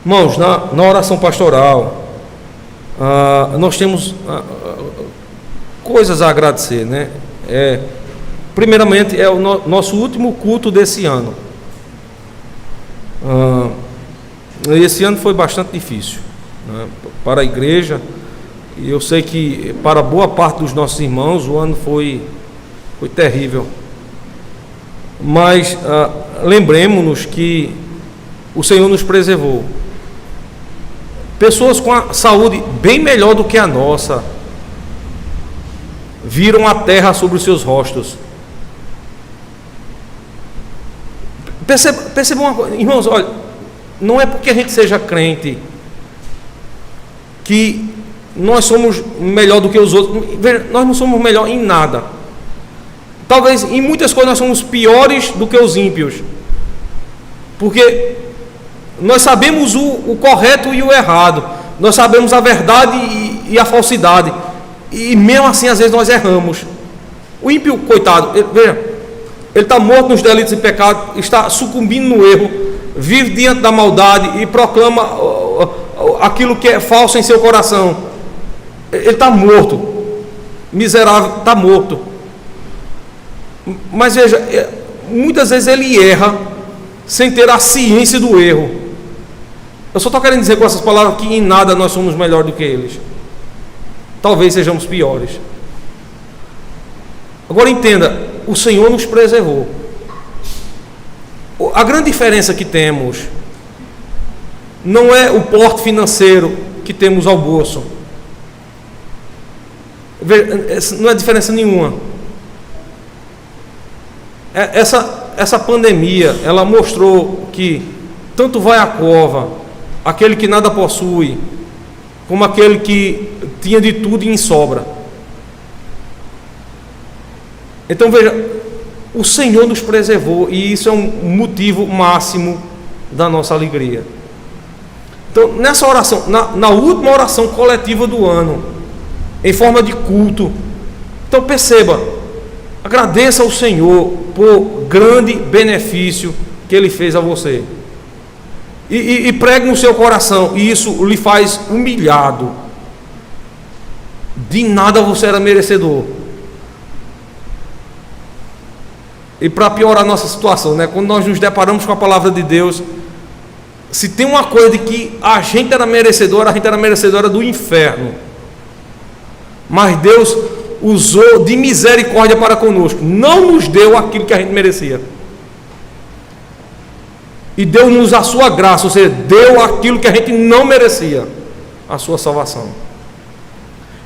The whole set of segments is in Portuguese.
Irmãos, na oração pastoral, nós temos coisas a agradecer, né? Primeiramente, é o nosso último culto desse ano. Esse ano foi bastante difícil, né, para a igreja, e eu sei que para boa parte dos nossos irmãos o ano foi terrível. Mas lembremos-nos que o Senhor nos preservou. Pessoas com a saúde bem melhor do que a nossa viram a terra sobre os seus rostos. Percebam uma coisa, irmãos, olha, não é porque a gente seja crente que nós somos melhor do que os outros. Nós não somos melhor em nada. Talvez em muitas coisas nós somos piores do que os ímpios, porque nós sabemos o correto e o errado, nós sabemos a verdade e a falsidade, e mesmo assim às vezes nós erramos. O ímpio, coitado, veja, ele está morto nos delitos e pecados, está sucumbindo no erro, vive diante da maldade e proclama aquilo que é falso em seu coração. Ele está morto, miserável, está morto. Mas veja, muitas vezes ele erra sem ter a ciência do erro. Eu só estou querendo dizer com essas palavras que em nada nós somos melhor do que eles. Talvez sejamos piores. Agora entenda, o Senhor nos preservou. A grande diferença que temos não é o porte financeiro que temos ao bolso. Não é diferença nenhuma. Essa pandemia, ela mostrou que tanto vai à cova aquele que nada possui, como aquele que tinha de tudo e em sobra. Então veja, o Senhor nos preservou, e isso é um motivo máximo da nossa alegria. Então nessa oração, na última oração coletiva do ano, em forma de culto, então perceba, agradeça ao Senhor por grande benefício que Ele fez a você, e pregue no seu coração, e isso lhe faz humilhado. De nada você era merecedor. E para piorar a nossa situação, né, quando nós nos deparamos com a palavra de Deus, se tem uma coisa de que a gente era merecedora do inferno, mas Deus usou de misericórdia para conosco, não nos deu aquilo que a gente merecia, e deu-nos a sua graça, ou seja, deu aquilo que a gente não merecia, a sua salvação.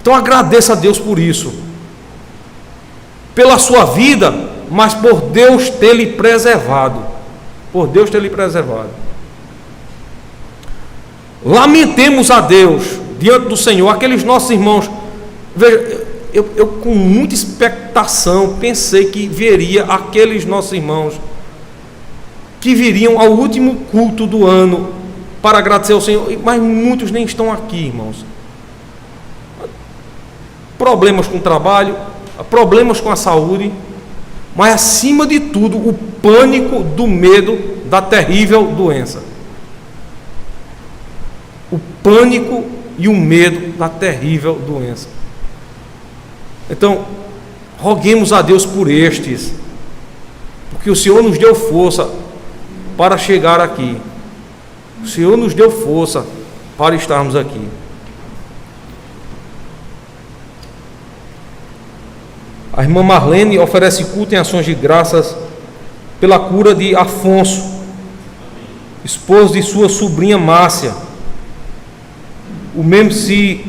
Então agradeça a Deus por isso, pela sua vida, mas por Deus ter lhe preservado, Lamentemos a Deus diante do Senhor aqueles nossos irmãos. Veja, eu com muita expectação pensei que veria aqueles nossos irmãos que viriam ao último culto do ano para agradecer ao Senhor, mas muitos nem estão aqui, irmãos. Problemas com o trabalho, problemas com a saúde, mas acima de tudo o pânico do medo da terrível doença. O pânico e o medo da terrível doença. Então, roguemos a Deus por estes, porque o Senhor nos deu força para chegar aqui. O Senhor nos deu força para estarmos aqui. A irmã Marlene oferece culto em ações de graças pela cura de Afonso, esposo de sua sobrinha Márcia. O mesmo se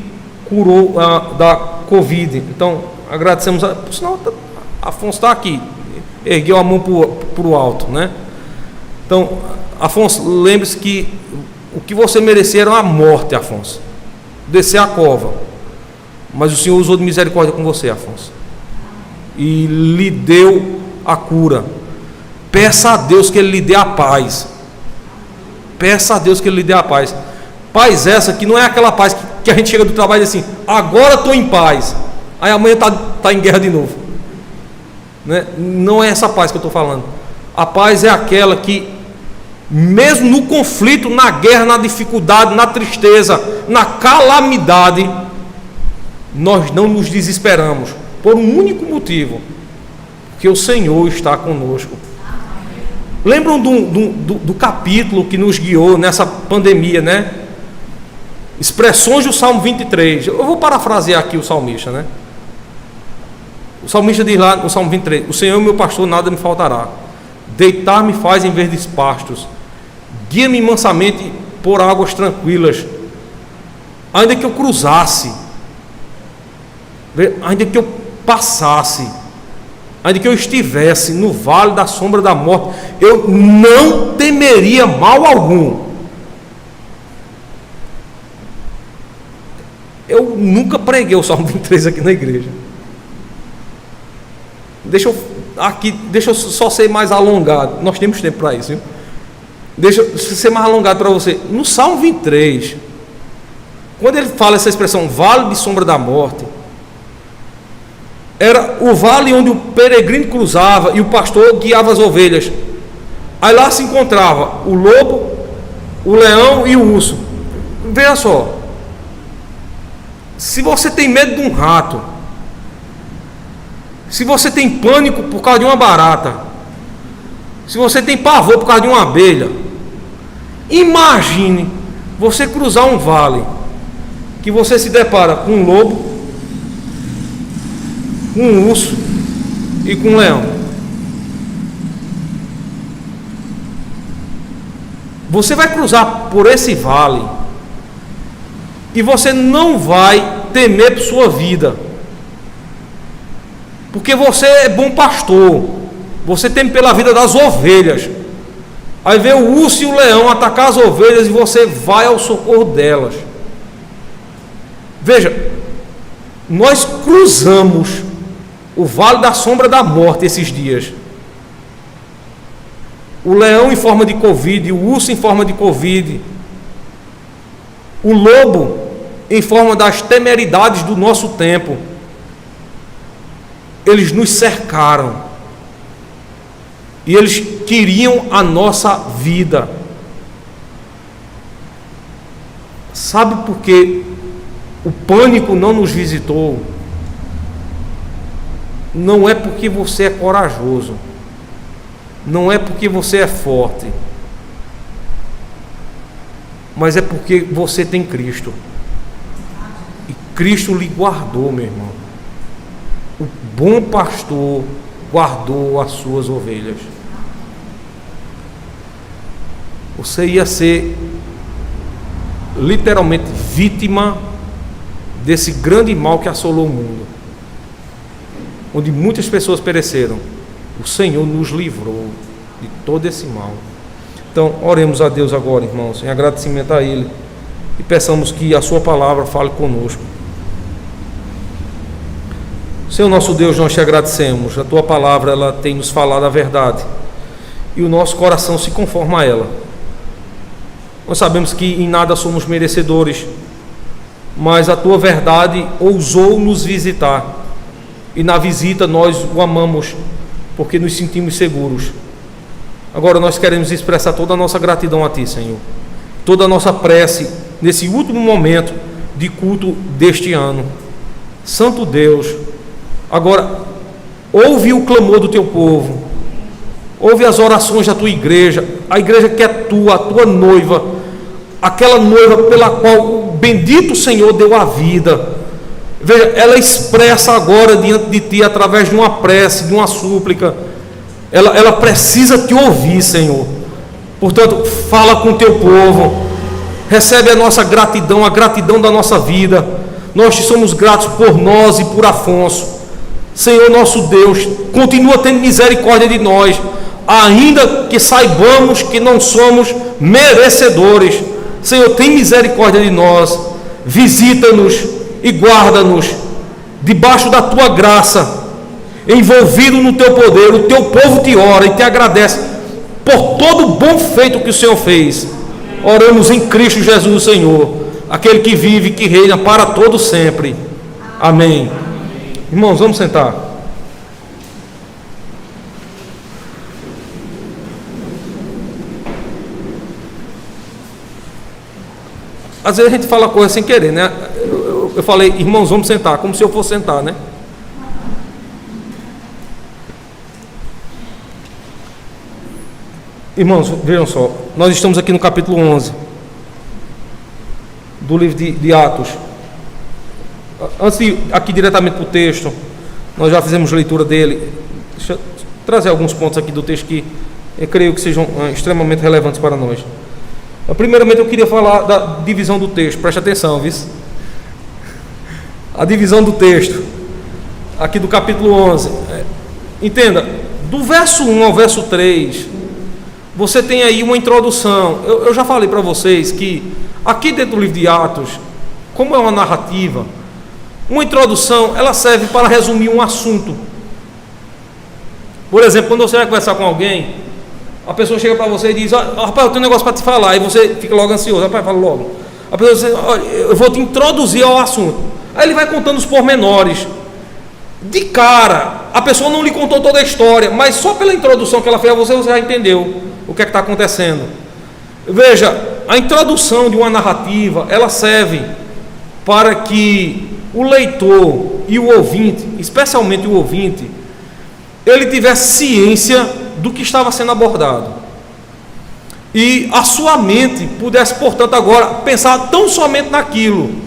curou da Covid. Então, agradecemos. Por sinal, Afonso está aqui, ergueu a mão para o alto, né? Então, Afonso, lembre-se que o que você merecia era a morte, Afonso, descer a cova, mas o Senhor usou de misericórdia com você, Afonso, e lhe deu a cura. Peça a Deus que Ele lhe dê a paz. Peça a Deus que Ele lhe dê a paz. Paz essa que não é aquela paz que a gente chega do trabalho e diz assim: agora estou em paz, aí amanhã está em guerra de novo, né? Não é essa paz que eu estou falando. A paz é aquela que mesmo no conflito, na guerra, na dificuldade, na tristeza, na calamidade, nós não nos desesperamos, por um único motivo: que o Senhor está conosco. Lembram do capítulo que nos guiou nessa pandemia, né? Expressões do Salmo 23. Eu vou parafrasear aqui o salmista, né? O salmista diz lá no Salmo 23: o Senhor é meu pastor, nada me faltará. Deitar-me faz em verdes pastos, guia-me mansamente por águas tranquilas. Ainda que eu cruzasse, ainda que eu passasse, ainda que eu estivesse no vale da sombra da morte, eu não temeria mal algum. Eu nunca preguei o Salmo 23 aqui na igreja. Deixa eu só ser mais alongado. Nós temos tempo para isso, viu? Deixa eu ser mais alongado para você. No Salmo 23, quando ele fala essa expressão, vale de sombra da morte, era o vale onde o peregrino cruzava e o pastor guiava as ovelhas. Aí lá se encontrava o lobo, o leão e o urso. Veja só, se você tem medo de um rato, se você tem pânico por causa de uma barata, se você tem pavor por causa de uma abelha, imagine você cruzar um vale que você se depara com um lobo, com um urso e com um leão. Você vai cruzar por esse vale e você não vai temer por sua vida, porque você é bom pastor, você teme pela vida das ovelhas. Aí vem o urso e o leão atacar as ovelhas e você vai ao socorro delas. Veja, nós cruzamos o vale da sombra da morte esses dias. O leão em forma de Covid, o urso em forma de Covid, o lobo em forma das temeridades do nosso tempo. Eles nos cercaram e eles queriam a nossa vida. Sabe por que o pânico não nos visitou? Não é porque você é corajoso, não é porque você é forte, mas é porque você tem Cristo, e Cristo lhe guardou, meu irmão. O bom pastor guardou as suas ovelhas. Você ia ser literalmente vítima desse grande mal que assolou o mundo, onde muitas pessoas pereceram. O Senhor nos livrou de todo esse mal. Então, oremos a Deus agora, irmãos, em agradecimento a Ele, e peçamos que a sua palavra fale conosco. Senhor nosso Deus, nós te agradecemos. A tua palavra, ela tem nos falado a verdade, e o nosso coração se conforma a ela. Nós sabemos que em nada somos merecedores, mas a tua verdade ousou nos visitar, e na visita nós o amamos, porque nos sentimos seguros. Agora nós queremos expressar toda a nossa gratidão a ti, Senhor, toda a nossa prece nesse último momento de culto deste ano. Santo Deus, agora ouve o clamor do teu povo, ouve as orações da tua igreja, a igreja que é tua, a tua noiva, aquela noiva pela qual o bendito Senhor deu a vida. Veja, ela expressa agora diante de ti, através de uma prece, de uma súplica. Ela precisa te ouvir, Senhor. Portanto, fala com o teu povo, recebe a nossa gratidão, a gratidão da nossa vida. Nós te somos gratos por nós e por Afonso. Senhor nosso Deus, continua tendo misericórdia de nós, ainda que saibamos que não somos merecedores. Senhor, tem misericórdia de nós, visita-nos e guarda-nos debaixo da tua graça, envolvido no teu poder. O teu povo te ora e te agradece por todo o bom feito que o Senhor fez. Oramos em Cristo Jesus, Senhor, aquele que vive e que reina para todo sempre. Amém. Irmãos, vamos sentar. Às vezes a gente fala coisa sem querer, né? Eu falei, irmãos, vamos sentar, como se eu fosse sentar, né? Irmãos, vejam só, nós estamos aqui no capítulo 11 do livro de Atos. Antes de ir aqui diretamente para o texto, nós já fizemos leitura dele. Deixa eu trazer alguns pontos aqui do texto que eu creio que sejam extremamente relevantes para nós. Primeiramente eu queria falar da divisão do texto, preste atenção, viu? A divisão do texto, aqui do capítulo 11. Entenda, do verso 1 ao verso 3, você tem aí uma introdução. Eu já falei para vocês que aqui dentro do livro de Atos, como é uma narrativa, uma introdução, ela serve para resumir um assunto. Por exemplo, quando você vai conversar com alguém, a pessoa chega para você e diz: rapaz, eu tenho um negócio para te falar, e você fica logo ansioso. Rapaz, fala logo. A pessoa diz: olha, eu vou te introduzir ao assunto. Aí ele vai contando os pormenores. De cara, a pessoa não lhe contou toda a história, mas só pela introdução que ela fez a você, você já entendeu o que é que está acontecendo. Veja, a introdução de uma narrativa, ela serve para que o leitor e o ouvinte, especialmente o ouvinte, ele tivesse ciência do que estava sendo abordado, e a sua mente pudesse, portanto, agora pensar tão somente naquilo.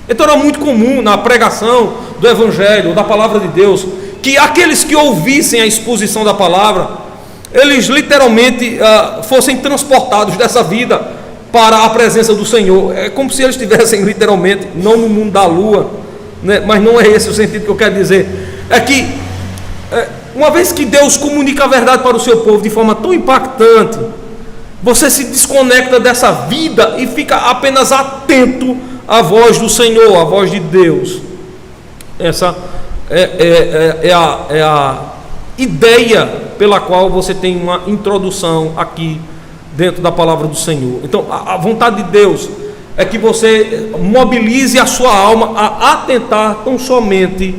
Então era muito comum na pregação do Evangelho, da Palavra de Deus, que aqueles que ouvissem a exposição da palavra, eles literalmente fossem transportados dessa vida para a presença do Senhor. É como se eles estivessem literalmente, não no mundo da lua, né? Mas não é esse o sentido que eu quero dizer. É que uma vez que Deus comunica a verdade para o seu povo de forma tão impactante, você se desconecta dessa vida e fica apenas atento à voz do Senhor, à voz de Deus. Essa é a ideia pela qual você tem uma introdução aqui dentro da palavra do Senhor. Então, a vontade de Deus é que você mobilize a sua alma a atentar tão somente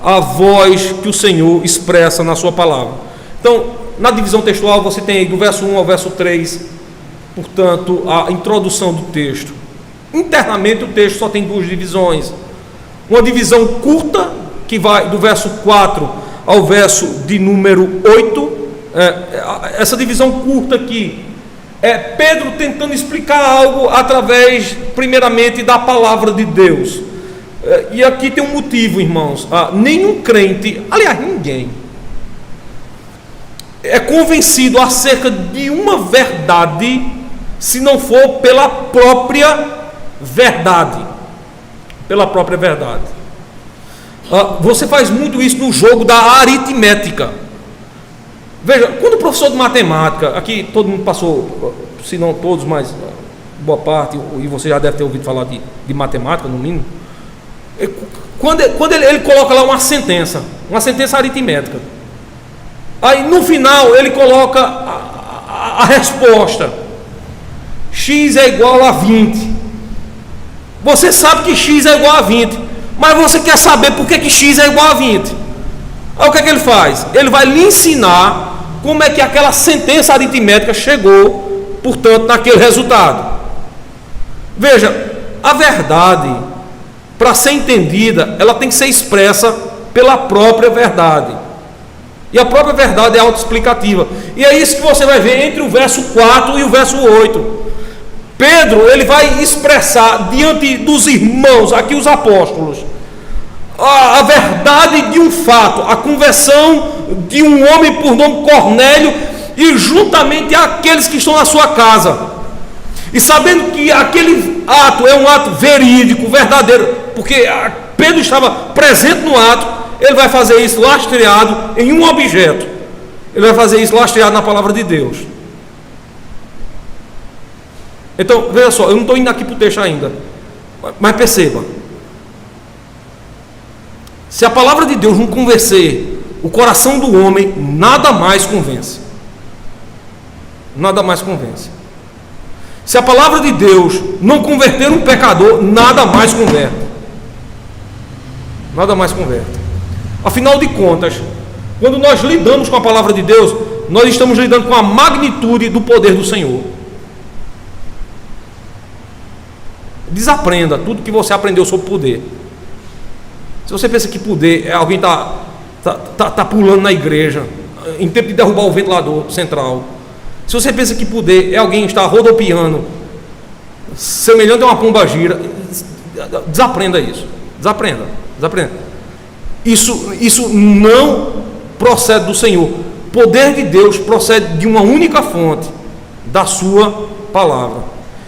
à voz que o Senhor expressa na sua palavra. Então, na divisão textual, você tem aí do verso 1 ao verso 3, portanto, a introdução do texto. Internamente, o texto só tem duas divisões. Uma divisão curta, que vai do verso 4 ao verso de número 8. Essa divisão curta aqui é Pedro tentando explicar algo através, primeiramente, da palavra de Deus. E aqui tem um motivo, irmãos. Nenhum crente, aliás, ninguém, é convencido acerca de uma verdade se não for pela própria verdade. Pela própria verdade. Você faz muito isso no jogo da aritmética. Veja, quando o professor de matemática, aqui todo mundo passou, se não todos, mas boa parte, e você já deve ter ouvido falar de matemática, no mínimo. Quando ele coloca lá uma sentença aritmética, aí no final ele coloca a resposta: x é igual a 20. Você sabe que x é igual a 20, mas você quer saber por que x é igual a 20. Aí o que é que ele faz? Ele vai lhe ensinar como é que aquela sentença aritmética chegou, portanto, naquele resultado. Veja, a verdade, para ser entendida, ela tem que ser expressa pela própria verdade. E a própria verdade é autoexplicativa. E é isso que você vai ver entre o verso 4 e o verso 8. Pedro, ele vai expressar diante dos irmãos, aqui os apóstolos, a verdade de um fato, a conversão de um homem por nome Cornélio, e juntamente aqueles que estão na sua casa. E sabendo que aquele ato é um ato verídico, verdadeiro, porque Pedro estava presente no ato, ele vai fazer isso lastreado em um objeto. Ele vai fazer isso lastreado na palavra de Deus. Então, veja só, eu não estou indo aqui para o texto ainda, mas perceba, se a palavra de Deus não convencer o coração do homem, nada mais convence. Nada mais convence. Se a palavra de Deus não converter um pecador, nada mais converte. Nada mais converte. Afinal de contas, quando nós lidamos com a palavra de Deus, nós estamos lidando com a magnitude do poder do Senhor. desaprenda tudo que você aprendeu sobre poder. Se você pensa que poder é alguém tá pulando na igreja em tempo de derrubar o ventilador central, se você pensa que poder é alguém estar rodopiando semelhante a uma pombagira, desaprenda isso. Desaprenda. Isso não procede do Senhor. O poder de Deus procede de uma única fonte, da sua palavra.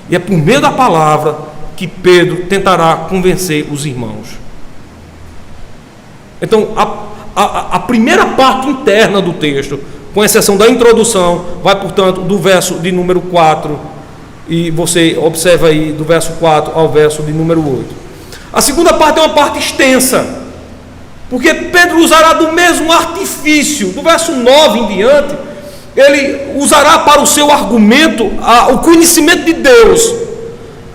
E é por meio da palavra que Pedro tentará convencer os irmãos. Então, a primeira parte interna do texto, com exceção da introdução, vai, portanto, do verso de número 4, e você observa aí do verso 4 ao verso de número 8. A segunda parte é uma parte extensa, porque Pedro usará do mesmo artifício. Do verso 9 em diante, ele usará para o seu argumento o conhecimento de Deus,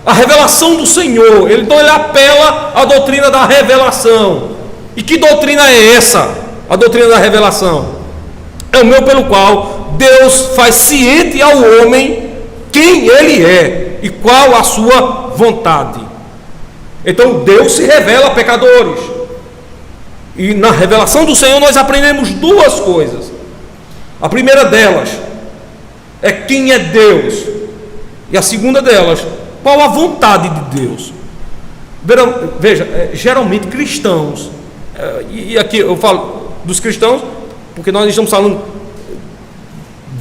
a revelação do Senhor. Então ele apela à doutrina da revelação. E que doutrina é essa? A doutrina da revelação é o meio pelo qual Deus faz ciente ao homem quem ele é e qual a sua vontade. Então Deus se revela a pecadores, e na revelação do Senhor nós aprendemos duas coisas. A primeira delas é quem é Deus, e a segunda delas, qual a vontade de Deus. Veja, geralmente cristãos, e aqui eu falo dos cristãos porque nós estamos falando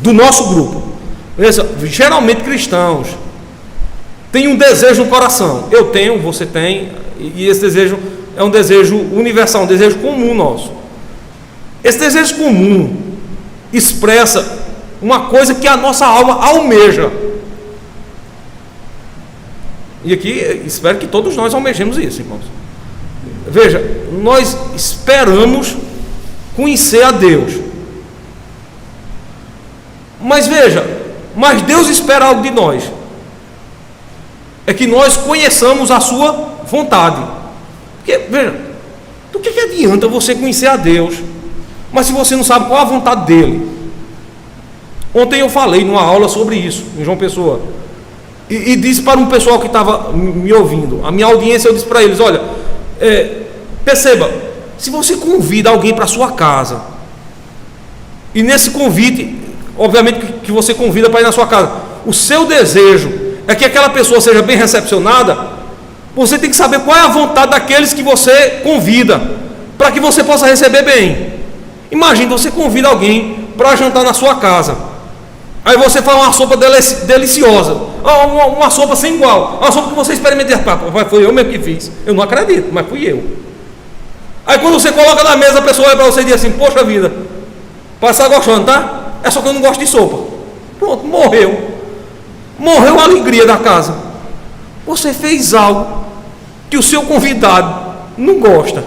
do nosso grupo. Veja, geralmente cristãos têm um desejo no coração. Eu tenho, você tem, e esse desejo é um desejo universal, um desejo comum nosso. Esse desejo comum expressa uma coisa que a nossa alma almeja. E aqui espero que todos nós almejemos isso, irmãos. Veja, nós esperamos conhecer a Deus. Mas veja, Deus espera algo de nós. É que nós conheçamos a sua vontade. Porque, veja, do que adianta você conhecer a Deus, mas se você não sabe qual a vontade dele? Ontem eu falei numa aula sobre isso, em João Pessoa, e disse para um pessoal que estava me ouvindo, a minha audiência, eu disse para eles: olha, perceba, se você convida alguém para a sua casa, e nesse convite, obviamente que você convida para ir na sua casa, o seu desejo é que aquela pessoa seja bem recepcionada, você tem que saber qual é a vontade daqueles que você convida, para que você possa receber bem. Imagine, você convida alguém para jantar na sua casa, aí você faz uma sopa deliciosa, uma sopa sem igual, uma sopa que você experimenta, foi eu mesmo que fiz, eu não acredito, mas fui eu. Aí quando você coloca na mesa, a pessoa olha para você e diz assim: poxa vida, passa gostando, tá? É só que eu não gosto de sopa. Pronto, morreu a alegria da casa. Você fez algo que o seu convidado não gosta.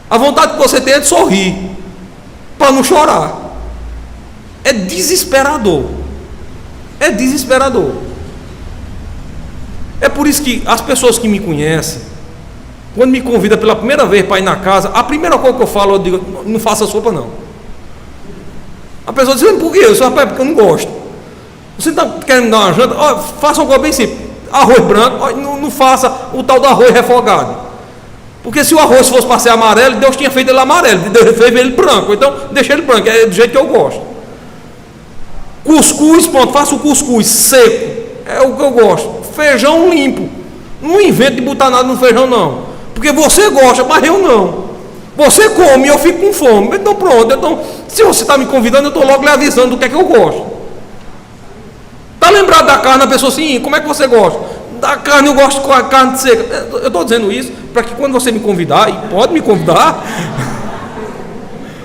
A vontade que você tem é de sorrir, para não chorar. É desesperador. É por isso que as pessoas que me conhecem, quando me convidam pela primeira vez para ir na casa, a primeira coisa que eu falo, eu digo: não faça sopa não. A pessoa diz: por quê? Eu sou rapaz, porque eu não gosto. Você está querendo me dar uma janta? Faça uma coisa bem simples: arroz branco. Não faça o tal do arroz refogado, porque se o arroz fosse para ser amarelo, Deus tinha feito ele amarelo, Deus fez ele branco, então deixa ele branco, é do jeito que eu gosto. Cuscuz, pronto, faça o cuscuz seco, é o que eu gosto. Feijão limpo, não invente de botar nada no feijão não, porque você gosta, mas eu não. Você come e eu fico com fome. Então pronto, se você está me convidando, eu estou logo lhe avisando do que é que eu gosto. Está lembrado da carne? A pessoa assim: como é que você gosta? Da carne eu gosto com a carne seca. Eu estou dizendo isso para que quando você me convidar, e pode me convidar,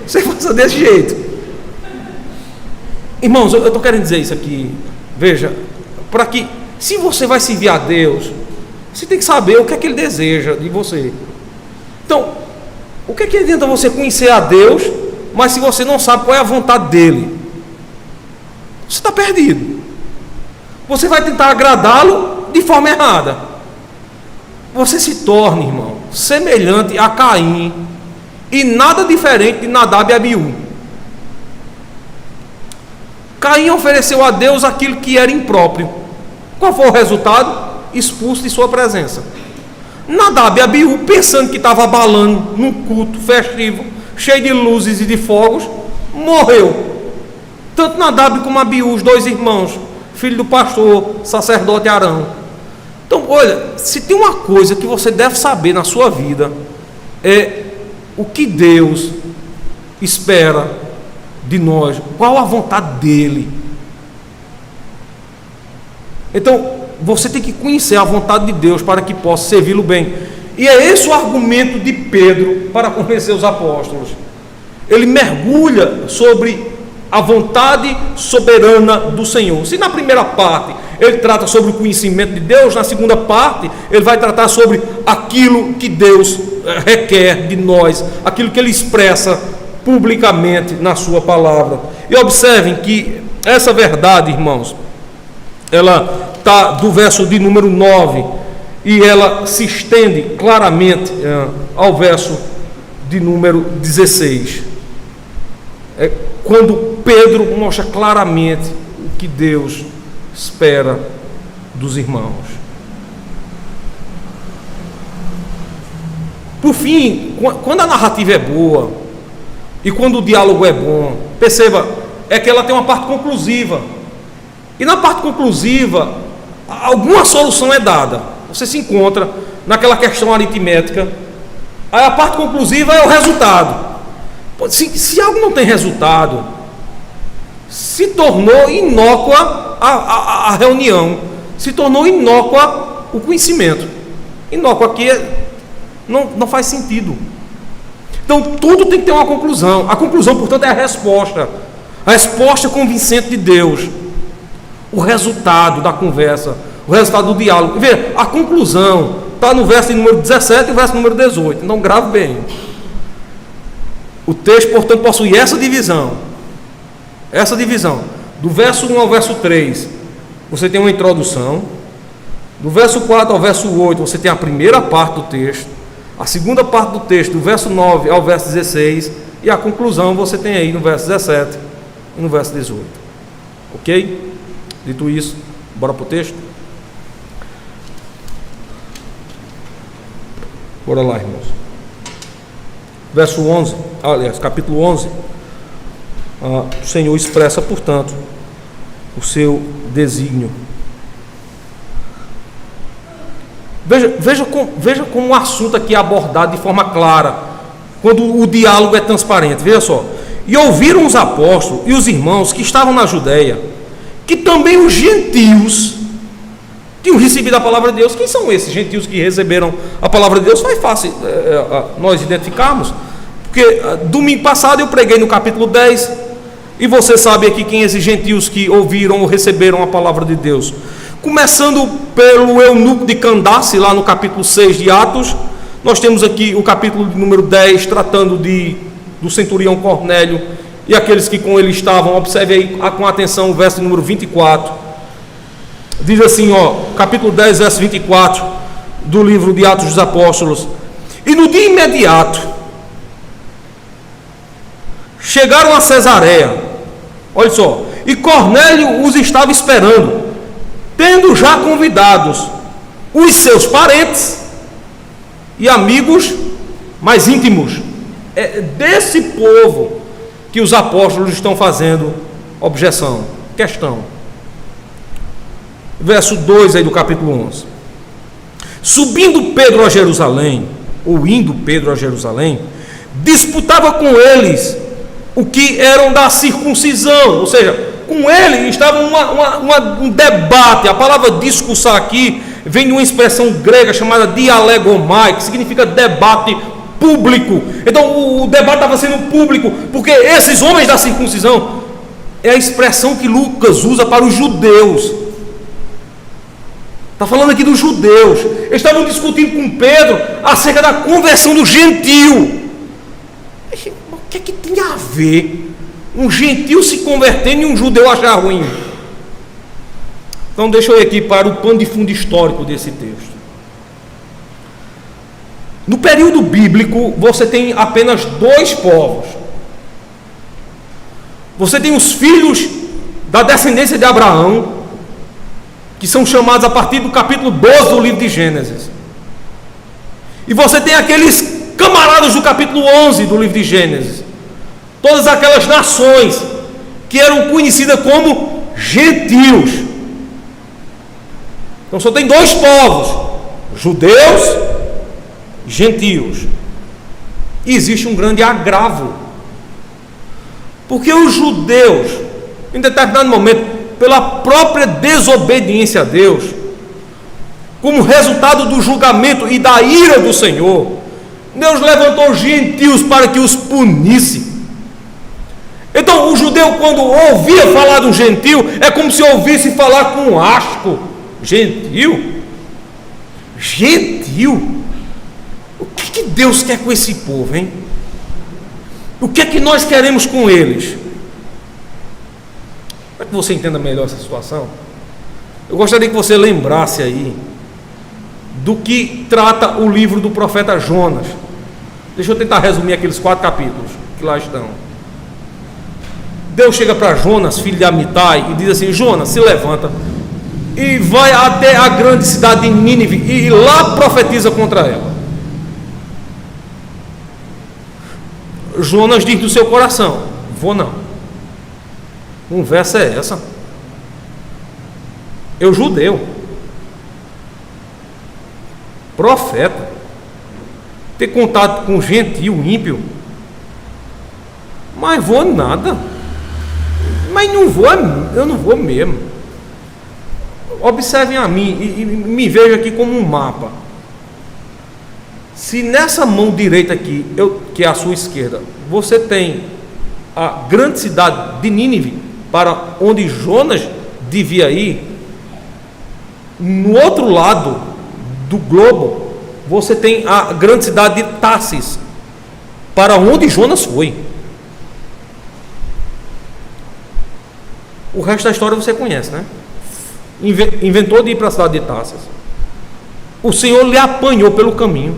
você faça desse jeito. Irmãos, eu estou querendo dizer isso aqui. Veja, para que, se você vai servir a Deus, você tem que saber o que é que Ele deseja de você. Então, o que é que adianta você conhecer a Deus, mas se você não sabe qual é a vontade dEle? Você está perdido. Você vai tentar agradá-lo de forma errada. Você se torna, irmão, semelhante a Caim, e nada diferente de Nadab e Abiú. Caim ofereceu a Deus aquilo que era impróprio. Qual foi o resultado? expulso de sua presença. Nadab e Abiú, pensando que estava abalando num culto festivo, cheio de luzes e de fogos, morreu. Tanto Nadab como Abiú, os dois irmãos, filho do pastor, sacerdote Arão. Então, olha, se tem uma coisa que você deve saber na sua vida, é o que Deus espera de nós, qual a vontade dele. Então, você tem que conhecer a vontade de Deus para que possa servi-lo bem. E é esse o argumento de Pedro para convencer os apóstolos. Ele mergulha sobre a vontade soberana do Senhor. Se na primeira parte ele trata sobre o conhecimento de Deus, na segunda parte ele vai tratar sobre aquilo que Deus requer de nós, aquilo que ele expressa publicamente na sua palavra. E observem que essa verdade, irmãos, ela está do verso de número 9 e ela se estende claramente ao verso de número 16. É quando Pedro mostra claramente o que Deus espera dos irmãos. Por fim, quando a narrativa é boa e quando o diálogo é bom, perceba, é que ela tem uma parte conclusiva. E na parte conclusiva, alguma solução é dada. Você se encontra naquela questão aritmética. Aí a parte conclusiva é o resultado. Se algo não tem resultado, se tornou inócua a reunião, se tornou inócua o conhecimento. Inócua aqui não faz sentido. Então tudo tem que ter uma conclusão. A conclusão, portanto, é a resposta convincente de Deus. O resultado da conversa, o resultado do diálogo. Veja, a conclusão está no verso número 17 e o verso número 18. Então grave bem. O texto, portanto, possui essa divisão. Do verso 1 ao verso 3, você tem uma introdução. Do verso 4 ao verso 8, você tem a primeira parte do texto. A segunda parte do texto, do verso 9 ao verso 16. E a conclusão você tem aí no verso 17 e no verso 18. Ok? Dito isso, bora para o texto? Bora lá, irmãos. Verso 11, aliás, capítulo 11. O Senhor expressa, portanto, o seu desígnio. Veja como o assunto aqui é abordado de forma clara, quando o diálogo é transparente. Veja só. E ouviram os apóstolos e os irmãos que estavam na Judeia, que também os gentios tinham recebido a palavra de Deus. Quem são esses gentios que receberam a palavra de Deus? Foi fácil nós identificarmos, porque domingo passado eu preguei no capítulo 10, e você sabe aqui quem esses gentios que ouviram ou receberam a palavra de Deus. Começando pelo eunuco de Candace, lá no capítulo 6 de Atos. Nós temos aqui o capítulo número 10, tratando do centurião Cornélio e aqueles que com ele estavam. Observe aí com atenção o verso número 24. Diz assim, capítulo 10, verso 24 do livro de Atos dos Apóstolos: e no dia imediato chegaram a Cesareia, olha só, e Cornélio os estava esperando, tendo já convidados os seus parentes e amigos mais íntimos. É desse povo que os apóstolos estão fazendo questão. Verso 2 aí do capítulo 11. Subindo Pedro a Jerusalém, ou indo Pedro a Jerusalém, disputava com eles o que eram da circuncisão, ou seja, com ele estava um debate. A palavra discussar aqui vem de uma expressão grega chamada dialegomai, que significa debate público. Então o debate estava sendo público, porque esses homens da circuncisão é a expressão que Lucas usa para os judeus. Está falando aqui dos judeus. Eles estavam discutindo com Pedro acerca da conversão do gentio. O que é que tem a ver um gentio se convertendo e um judeu achar ruim? Então deixa eu ir aqui para o pano de fundo histórico desse texto. No período bíblico, você tem apenas dois povos. Você tem os filhos da descendência de Abraão, que são chamados a partir do capítulo 12 do livro de Gênesis. E você tem aqueles camaradas do capítulo 11 do livro de Gênesis, todas aquelas nações que eram conhecidas como gentios. Então só tem dois povos, judeus e gentios. E existe um grande agravo, porque os judeus, em determinado momento, pela própria desobediência a Deus, como resultado do julgamento e da ira do Senhor, Deus levantou os gentios para que os punisse. Então o judeu, quando ouvia falar de um gentio, é como se ouvisse falar com um asco. Gentio? Gentio? O que Deus quer com esse povo, hein? O que é que nós queremos com eles? Para que você entenda melhor essa situação, eu gostaria que você lembrasse aí do que trata o livro do profeta Jonas. Deixa eu tentar resumir aqueles 4 capítulos que lá estão. Deus chega para Jonas, filho de Amitai, e diz assim: Jonas, se levanta e vai até a grande cidade de Nínive e lá profetiza contra ela. Jonas diz do seu coração: vou não. Conversa é essa? Eu judeu, profeta, ter contato com gentio, ímpio, mas vou nada. Mas não vou, eu não vou mesmo. Observem a mim e me vejam aqui como um mapa. Se nessa mão direita aqui, que é a sua esquerda, você tem a grande cidade de Nínive, para onde Jonas devia ir, no outro lado do globo, você tem a grande cidade de Tarsis, para onde Jonas foi. O resto da história você conhece, né? Inventou de ir para a cidade de Tarsis. O Senhor lhe apanhou pelo caminho,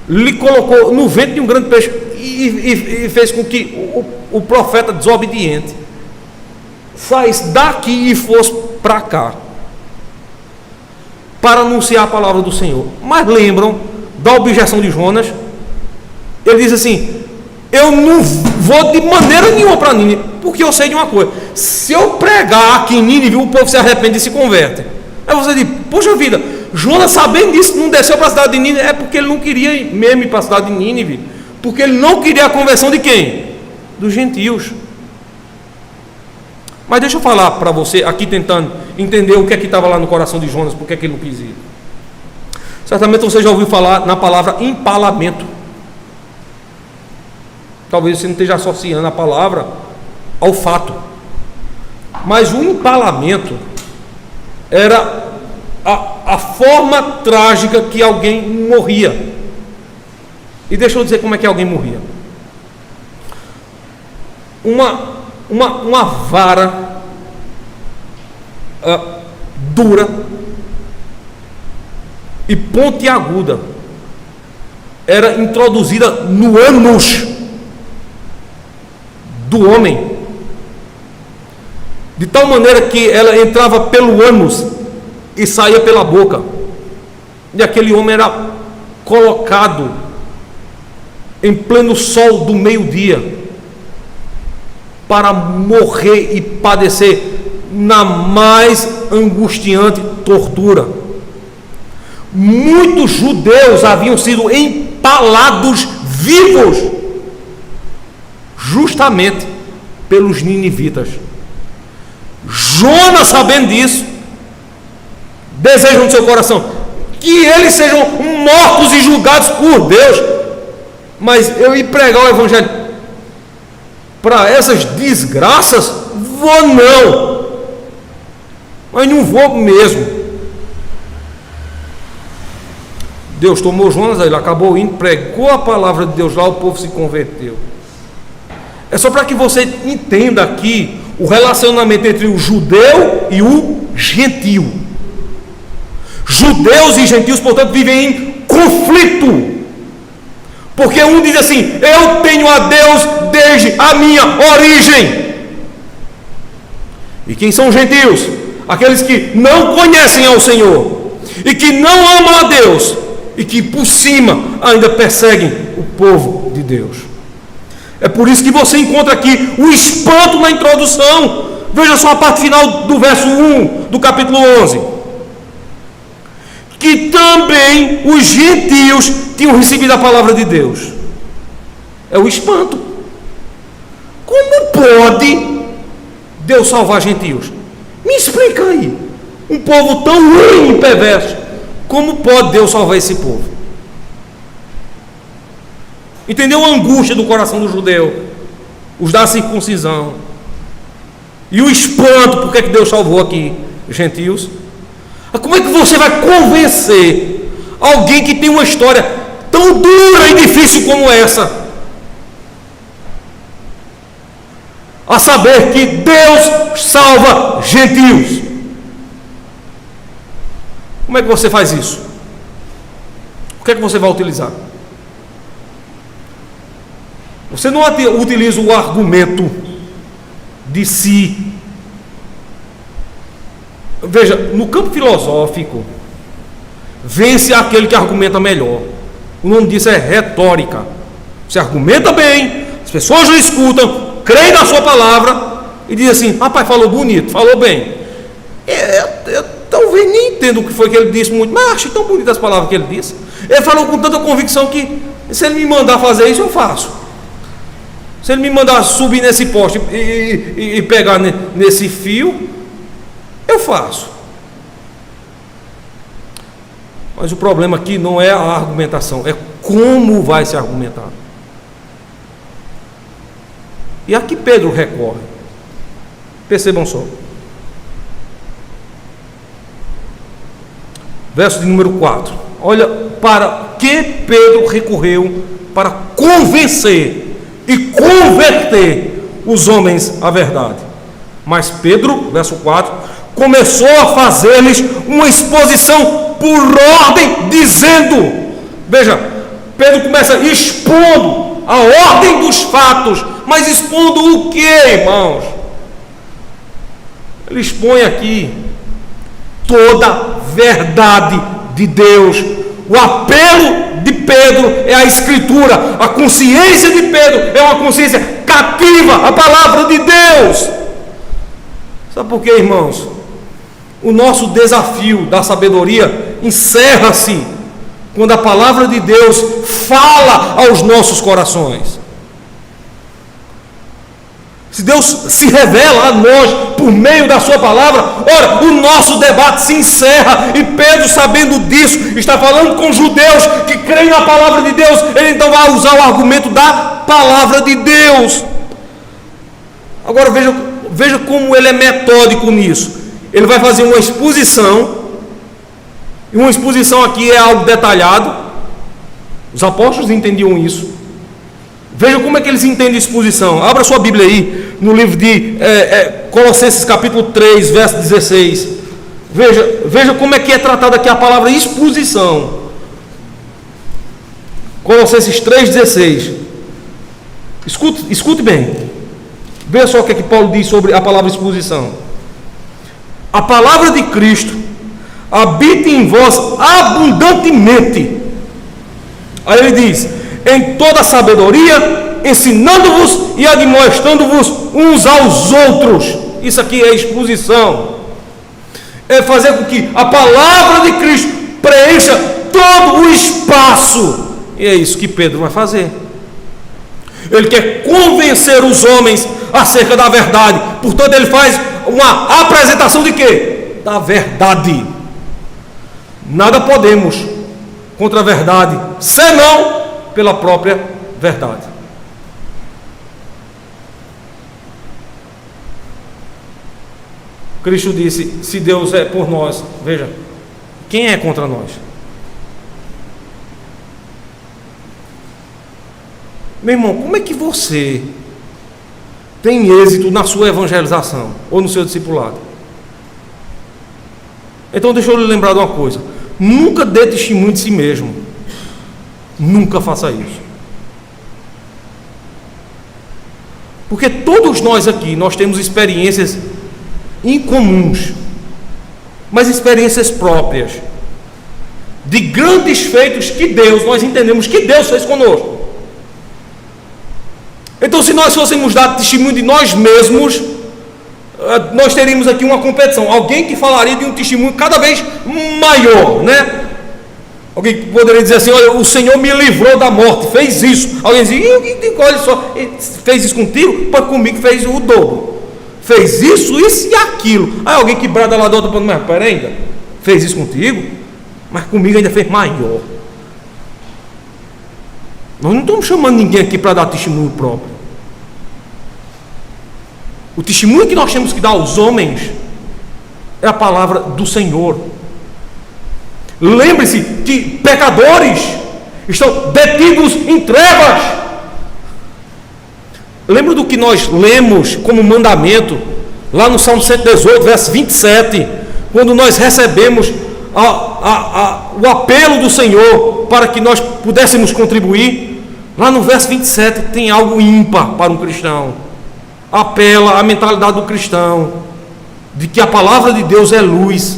lhe colocou no ventre de um grande peixe e fez com que o profeta desobediente saísse daqui e fosse para cá para anunciar a palavra do Senhor. Mas lembram da objeção de Jonas? Ele diz assim: eu não vou de maneira nenhuma para Nínive, porque eu sei de uma coisa: se eu pregar aqui em Nínive, o povo se arrepende e se converte. Aí você diz: poxa vida, Jonas, sabendo disso, não desceu para a cidade de Nínive. É porque ele não queria mesmo ir para a cidade de Nínive, porque ele não queria a conversão de quem? Dos gentios. Mas deixa eu falar para você, aqui tentando entender o que é que estava lá no coração de Jonas, porque é que ele não quis ir. Certamente você já ouviu falar na palavra empalamento. Talvez você não esteja associando a palavra ao fato, mas o empalamento era a forma trágica que alguém morria. E deixa eu dizer como é que alguém morria. Uma vara dura e pontiaguda era introduzida no ânus do homem, de tal maneira que ela entrava pelo ânus e saía pela boca, e aquele homem era colocado em pleno sol do meio-dia para morrer e padecer na mais angustiante tortura. Muitos judeus haviam sido empalados vivos justamente pelos ninivitas. Jonas, sabendo disso, deseja no seu coração que eles sejam mortos e julgados por Deus, mas eu ir pregar o evangelho para essas desgraças, vou não, mas não vou mesmo. Deus tomou Jonas, ele acabou indo, pregou a palavra de Deus lá, o povo se converteu. É só para que você entenda aqui o relacionamento entre o judeu e o gentio. Judeus e gentios, portanto, vivem em conflito, porque um diz assim: eu tenho a Deus desde a minha origem. E quem são os gentios? aqueles que não conhecem ao Senhor e que não amam a Deus e que por cima ainda perseguem o povo de Deus. É por isso que você encontra aqui o espanto na introdução. Veja só a parte final do verso 1 do capítulo 11. Que também os gentios tinham recebido a palavra de Deus. É o espanto. Como pode Deus salvar gentios? Me explica aí. Um povo tão ruim e perverso. Como pode Deus salvar esse povo? Entendeu a angústia do coração do judeu? Os da circuncisão. E o espanto, por que Deus salvou aqui os gentios? Como é que você vai convencer alguém que tem uma história tão dura e difícil como essa a saber que Deus salva gentios? Como é que você faz isso? O que é que você vai utilizar? Você não utiliza o argumento de si. Veja, no campo filosófico, vence aquele que argumenta melhor. O nome disso é retórica. Você argumenta bem, as pessoas já escutam, creem na sua palavra e dizem assim: rapaz, falou bonito, falou bem. Eu talvez nem entenda o que foi que ele disse muito, mas achei tão bonitas as palavras que ele disse. Ele falou com tanta convicção que, se ele me mandar fazer isso, eu faço. Se ele me mandar subir nesse poste e pegar nesse fio, eu faço. Mas o problema aqui não é a argumentação, é como vai se argumentar. E aqui Pedro recorre. Percebam só. Verso de número 4. Olha para que Pedro recorreu para convencer e converter os homens à verdade. Mas Pedro, verso 4, começou a fazer-lhes uma exposição por ordem, dizendo, veja, Pedro começa expondo a ordem dos fatos, mas expondo o que, irmãos? Ele expõe aqui toda a verdade de Deus. O apelo de Pedro é a Escritura. A consciência de Pedro é uma consciência cativa à palavra de Deus. Sabe por quê, irmãos? O nosso desafio da sabedoria encerra-se quando a palavra de Deus fala aos nossos corações. Se Deus se revela a nós por meio da sua palavra, ora, o nosso debate se encerra. E Pedro, sabendo disso, está falando com judeus que creem na palavra de Deus. Ele então vai usar o argumento da palavra de Deus. Agora veja como ele é metódico nisso. Ele vai fazer uma exposição, e uma exposição aqui é algo detalhado. Os apóstolos entendiam isso. Veja como é que eles entendem exposição. Abra sua Bíblia aí, no livro de Colossenses capítulo 3, verso 16. Veja como é que é tratada aqui a palavra exposição. Colossenses 3,16. Escute bem. Veja só o que é que Paulo diz sobre a palavra exposição. A palavra de Cristo habita em vós abundantemente. Aí ele diz: em toda sabedoria, ensinando-vos e admoestando-vos uns aos outros. Isso aqui é exposição. É fazer com que a palavra de Cristo preencha todo o espaço. E é isso que Pedro vai fazer. Ele quer convencer os homens acerca da verdade. Portanto, ele faz uma apresentação de quê? Da verdade. Nada podemos contra a verdade, senão pela própria verdade. Cristo disse: se Deus é por nós, veja, quem é contra nós? Meu irmão, como é que você tem êxito na sua evangelização ou no seu discipulado? Então deixa eu lhe lembrar de uma coisa: nunca dê testemunho de si mesmo. Nunca faça isso. Porque todos nós aqui, nós temos experiências incomuns. mas experiências próprias de grandes feitos que nós entendemos que Deus fez conosco. Então, se nós fôssemos dar testemunho de nós mesmos, nós teríamos aqui uma competição, alguém que falaria de um testemunho cada vez maior, né? Alguém que poderia dizer assim: olha, o Senhor me livrou da morte, fez isso. Alguém dizia: olha só, fez isso contigo? Pois comigo fez o dobro, fez isso e aquilo. Aí alguém que brada lá do outro ponto: mas pera ainda, fez isso contigo, mas comigo ainda fez maior. Nós não estamos chamando ninguém aqui para dar testemunho próprio. O testemunho que nós temos que dar aos homens é a palavra do Senhor. Lembre-se que pecadores estão detidos em trevas. Lembra do que nós lemos como mandamento lá no Salmo 118, verso 27, quando nós recebemos o apelo do Senhor para que nós pudéssemos contribuir? Lá no verso 27 tem algo ímpar para um cristão. Apela à mentalidade do cristão, de que a palavra de Deus é luz,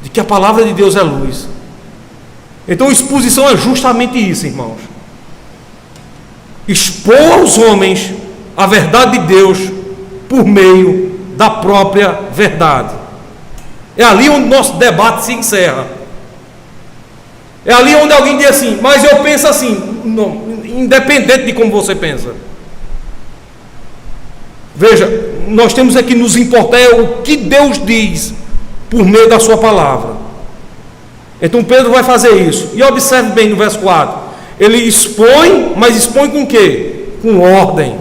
de que a palavra de Deus é luz. Então, exposição é justamente isso, irmãos: expor aos homens a verdade de Deus por meio da própria verdade. É ali onde nosso debate se encerra. É ali onde alguém diz assim: mas eu penso assim. Não, independente de como você pensa. Veja, nós temos aqui nos importar o que Deus diz por meio da sua palavra. Então Pedro vai fazer isso. E observe bem no verso 4. Ele expõe, mas expõe com o quê? Com ordem.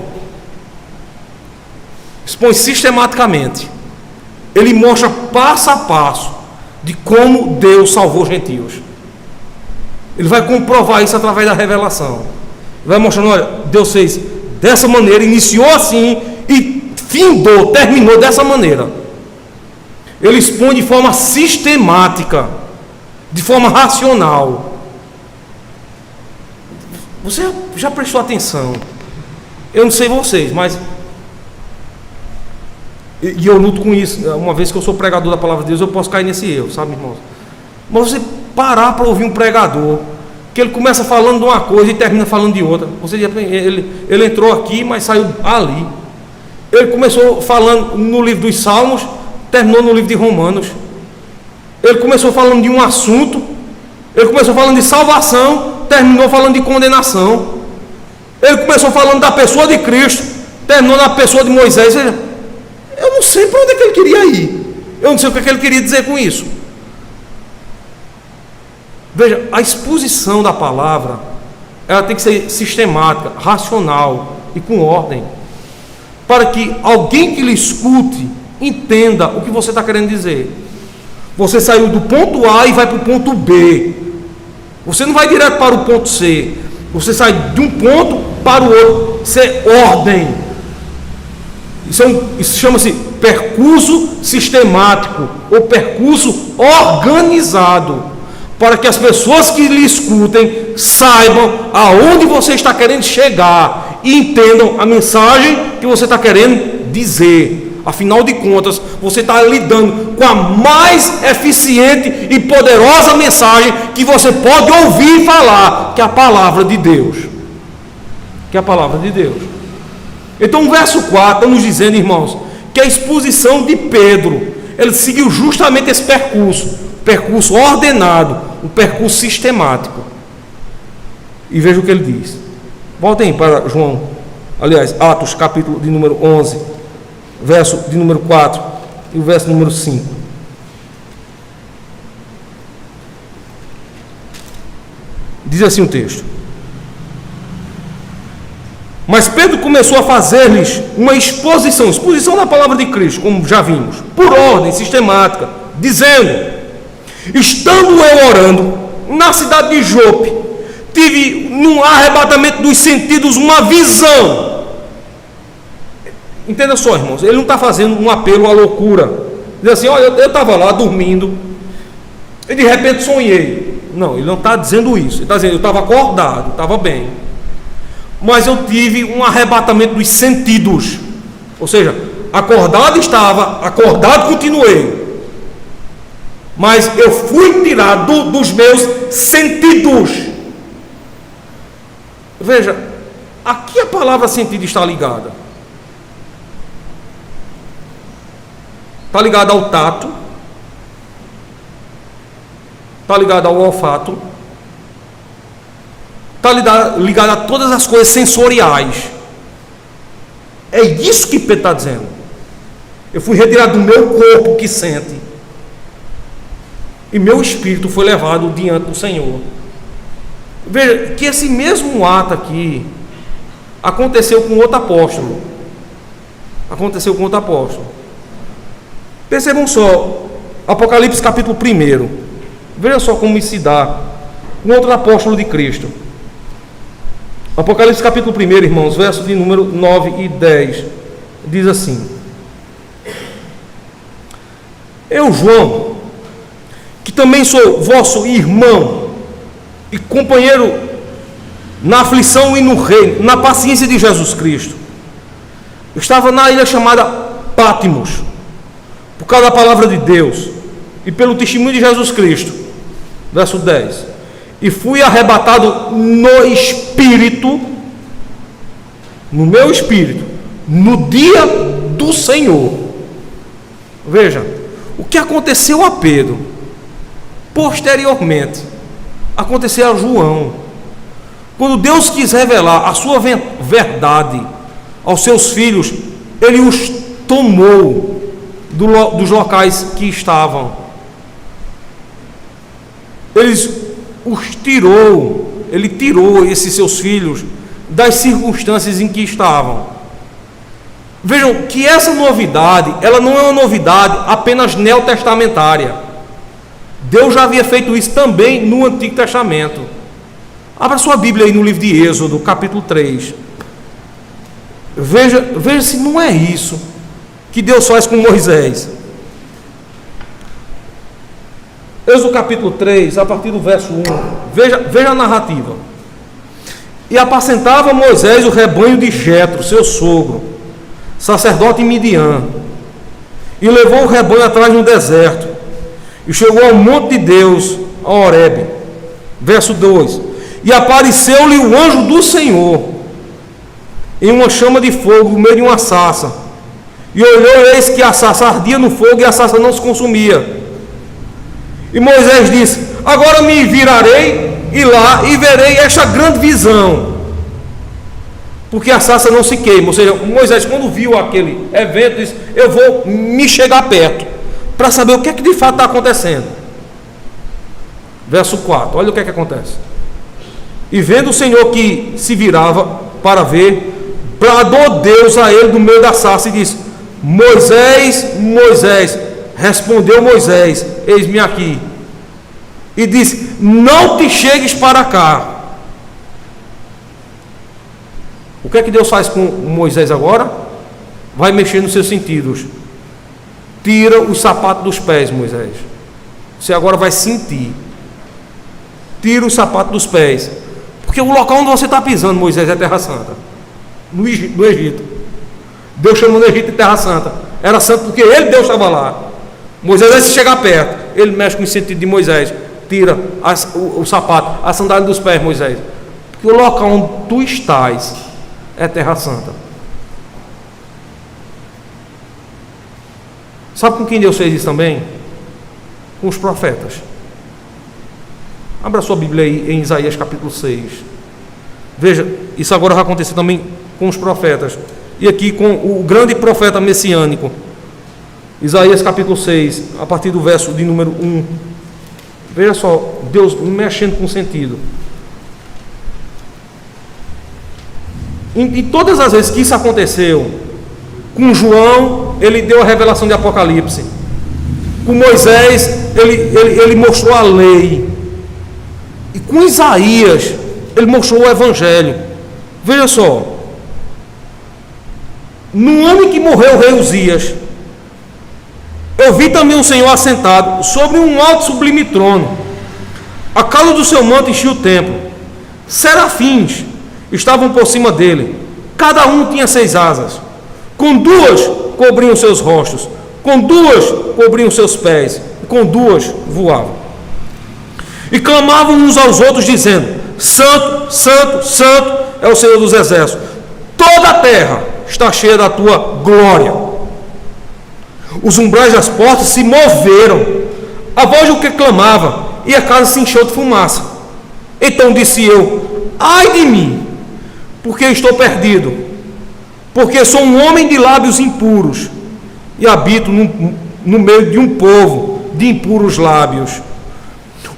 Expõe sistematicamente. Ele mostra passo a passo de como Deus salvou os gentios. Ele vai comprovar isso através da revelação. Ele vai mostrando: olha, Deus fez dessa maneira, iniciou assim e findou, terminou dessa maneira. Ele expõe de forma sistemática, de forma racional. Você já prestou atenção? Eu não sei vocês, mas e eu luto com isso. Uma vez que eu sou pregador da palavra de Deus, eu posso cair nesse erro, sabe, irmãos? Mas você parar para ouvir um pregador que ele começa falando de uma coisa e termina falando de outra. Você diz: ele entrou aqui, mas saiu ali. Ele começou falando no livro dos Salmos, terminou no livro de Romanos. Ele começou falando de um assunto, ele começou falando de salvação, terminou falando de condenação. Ele começou falando da pessoa de Cristo, terminou na pessoa de Moisés. Eu não sei para onde é que ele queria ir. Eu não sei o que ele queria dizer com isso. Veja, a exposição da palavra, ela tem que ser sistemática, racional e com ordem, para que alguém que lhe escute entenda o que você está querendo dizer. Você saiu do ponto A e vai para o ponto B. Você não vai direto para o ponto C. Você sai de um ponto para o outro. Isso é ordem. Isso chama-se percurso sistemático ou percurso organizado, para que as pessoas que lhe escutem saibam aonde você está querendo chegar e entendam a mensagem que você está querendo dizer. Afinal de contas, você está lidando com a mais eficiente e poderosa mensagem que você pode ouvir falar, que é a palavra de Deus. Que é a palavra de Deus. Então o verso 4 está nos dizendo, irmãos, que a exposição de Pedro, ele seguiu justamente esse percurso ordenado, um percurso sistemático. E veja o que ele diz. Voltem para João, aliás, Atos, capítulo de número 11, verso de número 4 e o verso número 5. Diz assim o texto: mas Pedro começou a fazer-lhes uma exposição da palavra de Cristo, como já vimos, por ordem sistemática, dizendo: estando eu orando na cidade de Jope, tive num arrebatamento dos sentidos uma visão. Entenda só, irmãos, ele não está fazendo um apelo à loucura. Diz assim: olha, eu estava lá dormindo e de repente sonhei. Não, ele não está dizendo isso. Ele está dizendo: eu estava acordado, estava bem, mas eu tive um arrebatamento dos sentidos. Ou seja, acordado estava, acordado continuei. mas eu fui tirado dos meus sentidos. Veja, aqui a palavra sentido está ligada. Está ligada ao tato, está ligada ao olfato, está ligada a todas as coisas sensoriais. É isso que Pedro está dizendo. Eu fui retirado do meu corpo que sente, e meu espírito foi levado diante do Senhor. Veja que esse mesmo ato aqui aconteceu com outro apóstolo. Percebam só, Apocalipse capítulo 1. Veja só como isso se dá com outro apóstolo de Cristo. Apocalipse capítulo 1, irmãos, versos de número 9 e 10, diz assim: eu, João, que também sou vosso irmão e companheiro na aflição e no reino, na paciência de Jesus Cristo, estava na ilha chamada Pátimos, por causa da palavra de Deus e pelo testemunho de Jesus Cristo. Verso 10: e fui arrebatado no Espírito, no meu Espírito, no dia do Senhor. Veja, o que aconteceu a Pedro, posteriormente, aconteceu a João. Quando Deus quis revelar a sua verdade aos seus filhos, Ele os tomou dos locais que estavam. Ele tirou esses seus filhos das circunstâncias em que estavam. Vejam que essa novidade, ela não é uma novidade apenas neotestamentária. Deus já havia feito isso também no Antigo Testamento. Abra sua Bíblia aí no livro de Êxodo, capítulo 3. Veja se não é isso que Deus faz com Moisés. Êxodo capítulo 3, a partir do verso 1. Veja a narrativa. E apacentava Moisés o rebanho de Jetro, seu sogro, sacerdote em Midian, e levou o rebanho atrás no deserto, e chegou ao monte de Deus, a Horebe. Verso 2: e apareceu-lhe o anjo do Senhor em uma chama de fogo no meio de uma sarça, e olhou, eis que a sarça ardia no fogo e a sarça não se consumia. E Moisés disse: agora me virarei e lá e verei esta grande visão, porque a sarça não se queima. Ou seja, Moisés, quando viu aquele evento, disse: eu vou me chegar perto para saber o que é que de fato está acontecendo. Verso 4, olha o que é que acontece. E vendo o Senhor que se virava para ver, bradou Deus a ele do meio da sarça e disse: Moisés, Moisés. Respondeu Moisés: eis-me aqui. E disse: não te chegues para cá. O que é que Deus faz com Moisés agora? Vai mexer nos seus sentidos. Tira os sapatos dos pés, Moisés. Você agora vai sentir. Tira os sapatos dos pés. Porque o local onde você está pisando, Moisés, é Terra Santa. No Egito. Deus chamou no Egito de Terra Santa. Era santo porque ele, Deus, estava lá. Moisés vai se chegar perto. Ele mexe com o sentido de Moisés. Tira o sapato, a sandália dos pés, Moisés. Porque o local onde tu estás é Terra Santa. Sabe com quem Deus fez isso também? Com os profetas. Abra sua Bíblia aí em Isaías capítulo 6. Veja, isso agora vai acontecer também com os profetas. E aqui com o grande profeta messiânico. Isaías capítulo 6, a partir do verso de número 1. Veja só, Deus mexendo com o sentido. Em todas as vezes que isso aconteceu, com João, ele deu a revelação de Apocalipse. Com Moisés, ele mostrou a lei. E com Isaías, ele mostrou o Evangelho. Veja só. No ano em que morreu o rei Uzias, eu vi também o Senhor assentado sobre um alto sublime trono. A cauda do seu manto enchia o templo. Serafins estavam por cima dele. Cada um tinha 6 asas. Com 2 cobriam seus rostos, com 2 cobriam seus pés, com duas voavam. E clamavam uns aos outros, dizendo: Santo, Santo, Santo é o Senhor dos Exércitos. Toda a terra está cheia da tua glória. Os umbrais das portas se moveram, a voz do que clamava, e a casa se encheu de fumaça. Então disse eu: ai de mim, porque estou perdido, porque sou um homem de lábios impuros, e habito no meio de um povo de impuros lábios.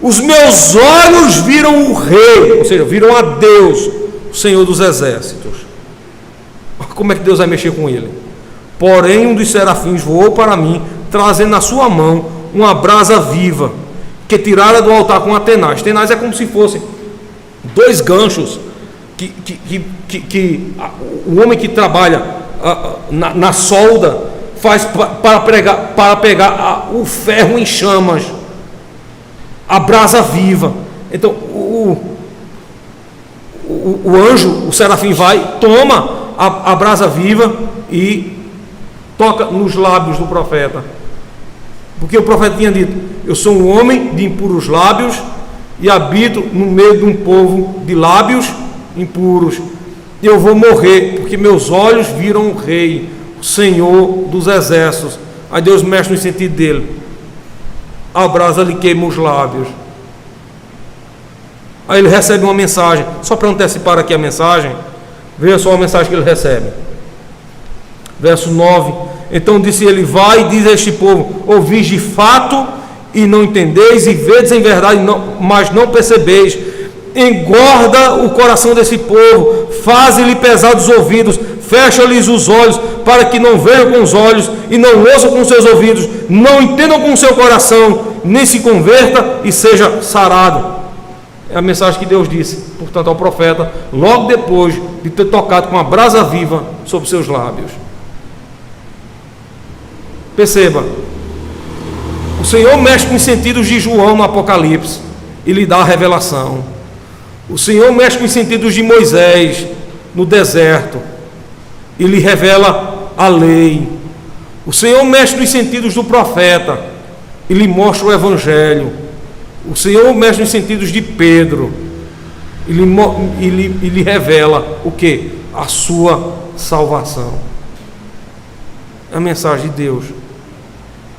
Os meus olhos viram o Rei, ou seja, viram a Deus, o Senhor dos Exércitos. Como é que Deus vai mexer com ele? Porém, um dos serafins voou para mim, trazendo na sua mão uma brasa viva, que tirara do altar com a tenaz. Tenaz é como se fossem dois ganchos que o homem que trabalha na solda faz para pegar o ferro em chamas, a brasa viva. Então o anjo, o serafim vai, toma a brasa viva e toca nos lábios do profeta, porque o profeta tinha dito: eu sou um homem de impuros lábios e habito no meio de um povo de lábios impuros, e eu vou morrer, porque meus olhos viram o Rei, o Senhor dos Exércitos. Aí Deus mexe no sentido dele, a brasa lhe queima os lábios. Aí ele recebe uma mensagem. Só para antecipar aqui a mensagem, veja só a mensagem que ele recebe. Verso 9: então disse ele: vai e diz a este povo: ouvis de fato e não entendeis, e vedes em verdade, mas não percebeis. Engorda o coração desse povo, faze-lhe pesar os ouvidos, fecha-lhes os olhos, para que não vejam com os olhos e não ouçam com seus ouvidos, não entendam com o seu coração, nem se converta e seja sarado. É a mensagem que Deus disse, portanto, ao profeta, logo depois de ter tocado com a brasa viva sobre seus lábios. Perceba, o Senhor mexe com os sentidos de João no Apocalipse e lhe dá a revelação. O Senhor mexe com os sentidos de Moisés no deserto e lhe revela a lei. O Senhor mexe nos sentidos do profeta e lhe mostra o Evangelho. O Senhor mexe nos sentidos de Pedro e lhe revela o que? A sua salvação. É a mensagem de Deus.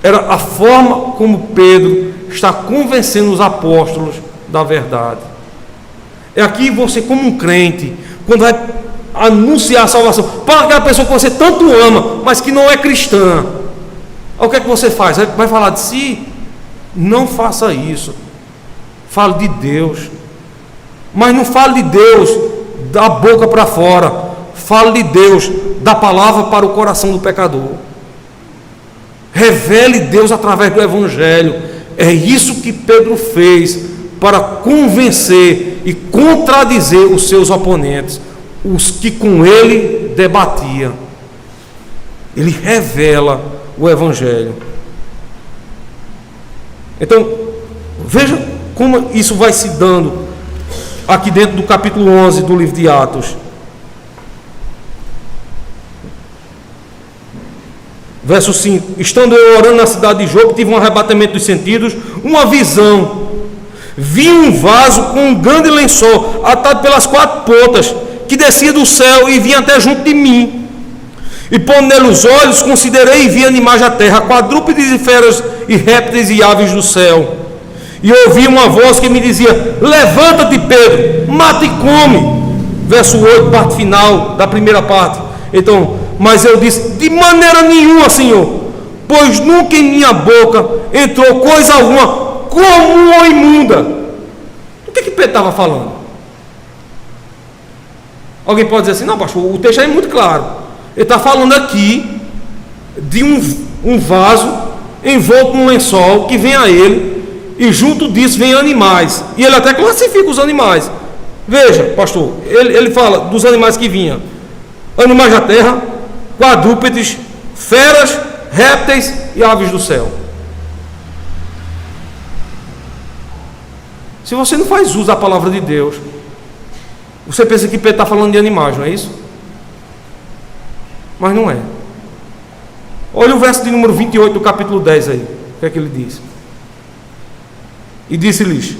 Era a forma como Pedro está convencendo os apóstolos da verdade. É aqui você, como um crente, quando vai anunciar a salvação para aquela pessoa que você tanto ama, mas que não é cristã, o que é que você faz? Vai falar de si? Não faça isso. Fale de Deus, mas não fale de Deus da boca para fora. Fale de Deus da palavra para o coração do pecador. Revele Deus através do Evangelho. É isso que Pedro fez para convencer e contradizer os seus oponentes, os que com ele debatia. Ele revela o Evangelho. Então, veja como isso vai se dando aqui dentro do capítulo 11 do livro de Atos. Verso 5: estando eu orando na cidade de Jope, tive um arrebatamento dos sentidos, uma visão. Vi um vaso com um grande lençol atado pelas 4 pontas, que descia do céu e vinha até junto de mim. E pondo nele os olhos, considerei e vi animais da terra, quadrúpedes e feras e répteis e aves do céu. E ouvi uma voz que me dizia: levanta-te, Pedro, mata e come. Verso 8, parte final da primeira parte. Então, mas eu disse: de maneira nenhuma, Senhor, pois nunca em minha boca entrou coisa alguma comum ou imunda. O que Pedro estava falando? Alguém pode dizer assim: não, pastor, o texto é muito claro. Ele está falando aqui de um vaso envolto num lençol que vem a ele, e junto disso vem animais, e ele até classifica os animais. Veja, pastor, ele fala dos animais que vinham: animais da terra, quadrúpedes, feras, répteis e aves do céu. Se você não faz uso da palavra de Deus, você pensa que Pedro está falando de animais, não é isso? Mas não é. Olha o verso de número 28 do capítulo 10 aí. O que é que ele diz? E disse-lhes: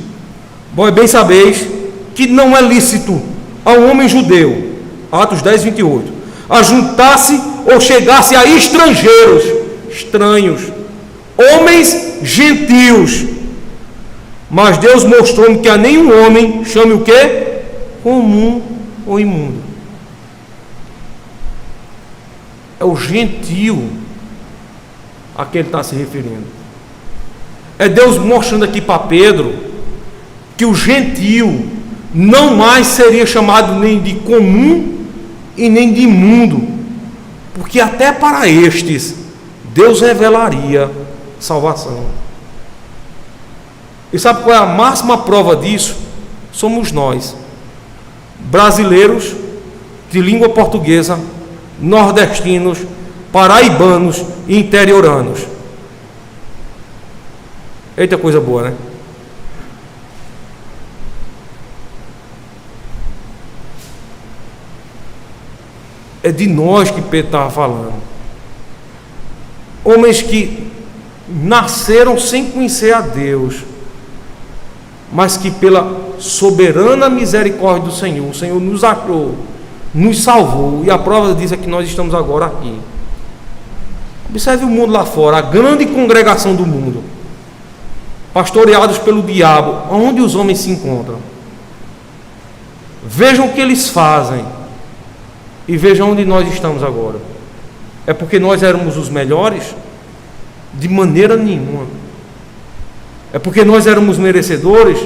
vós bem sabeis que não é lícito ao homem judeu, Atos 10, 28, ajuntar-se ou chegar-se a estrangeiros, estranhos, homens gentios. Mas Deus mostrou-me que a nenhum homem chame o quê? Comum ou imundo. É o gentio a que ele está se referindo. É Deus mostrando aqui para Pedro que o gentio não mais seria chamado nem de comum e nem de imundo, porque até para estes Deus revelaria salvação. E sabe qual é a máxima prova disso? Somos nós, brasileiros de língua portuguesa, nordestinos, paraibanos e interioranos. Eita, coisa boa, né? É de nós que Pedro estava falando. Homens que nasceram sem conhecer a Deus, mas que pela soberana misericórdia do Senhor, o Senhor nos achou, nos salvou, e a prova disso é que nós estamos agora aqui. Observe o mundo lá fora, a grande congregação do mundo, pastoreados pelo diabo, onde os homens se encontram. Vejam o que eles fazem e vejam onde nós estamos agora. É porque nós éramos os melhores? De maneira nenhuma. É porque nós éramos merecedores?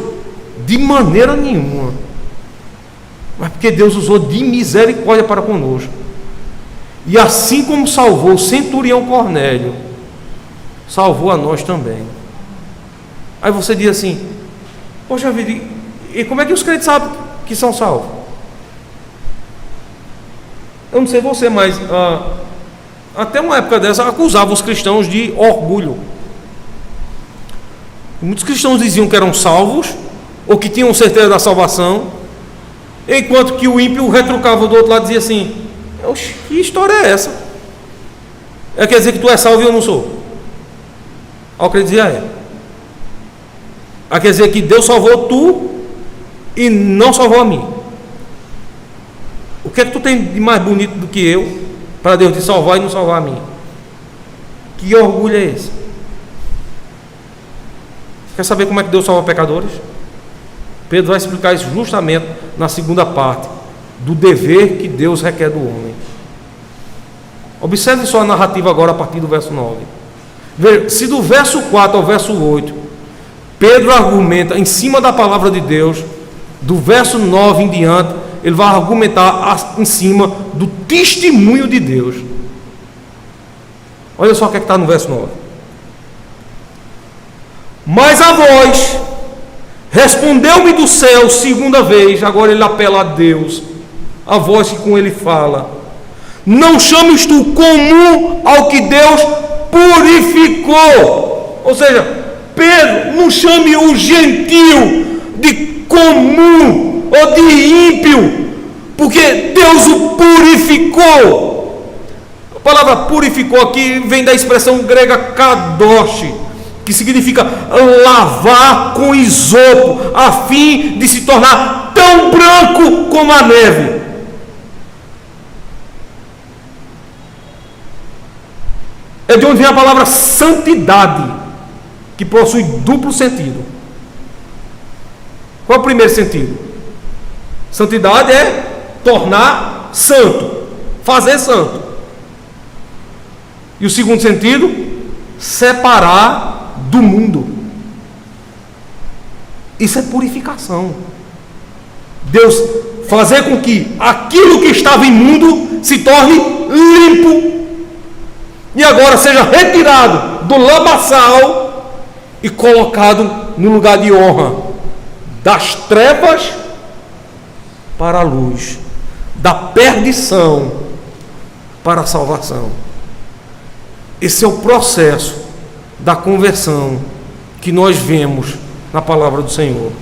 De maneira nenhuma. Mas porque Deus usou de misericórdia para conosco. E assim como salvou o centurião Cornélio, salvou a nós também. Aí você diz assim: poxa vida, e como é que os crentes sabem que são salvos? Eu não sei você, mas até uma época dessa acusavam os cristãos de orgulho. Muitos cristãos diziam que eram salvos, ou que tinham certeza da salvação, enquanto que o ímpio retrucava do outro lado e dizia assim: oxe, que história é essa? Quer dizer que tu é salvo e eu não sou? Aí o crente dizia: quer dizer que Deus salvou tu e não salvou a mim. O que é que tu tem de mais bonito do que eu para Deus te salvar e não salvar a mim? Que orgulho é esse? Quer saber como é que Deus salva pecadores? Pedro vai explicar isso justamente na segunda parte do dever que Deus requer do homem. Observe só a narrativa agora a partir do verso 9. Veja, se do verso 4 ao verso 8 Pedro argumenta em cima da palavra de Deus, do verso 9 em diante ele vai argumentar em cima do testemunho de Deus. Olha só o que está no verso 9. Mas a voz respondeu-me do céu segunda vez. Agora ele apela a Deus, a voz que com ele fala: não chames tu comum ao que Deus purificou. Ou seja, Pedro, não chame o gentil de comum ou de ímpio, porque Deus o purificou. A palavra purificou aqui vem da expressão grega kadosh, que significa lavar com isopo, a fim de se tornar tão branco como a neve. É de onde vem a palavra santidade, que possui duplo sentido. Qual é o primeiro sentido? Santidade é tornar santo, fazer santo. E o segundo sentido? Separar do mundo. Isso é purificação. Deus fazer com que aquilo que estava imundo se torne limpo e agora seja retirado do lamaçal e colocado no lugar de honra, das trevas para a luz, da perdição para a salvação. Esse é o processo da conversão que nós vemos na palavra do Senhor.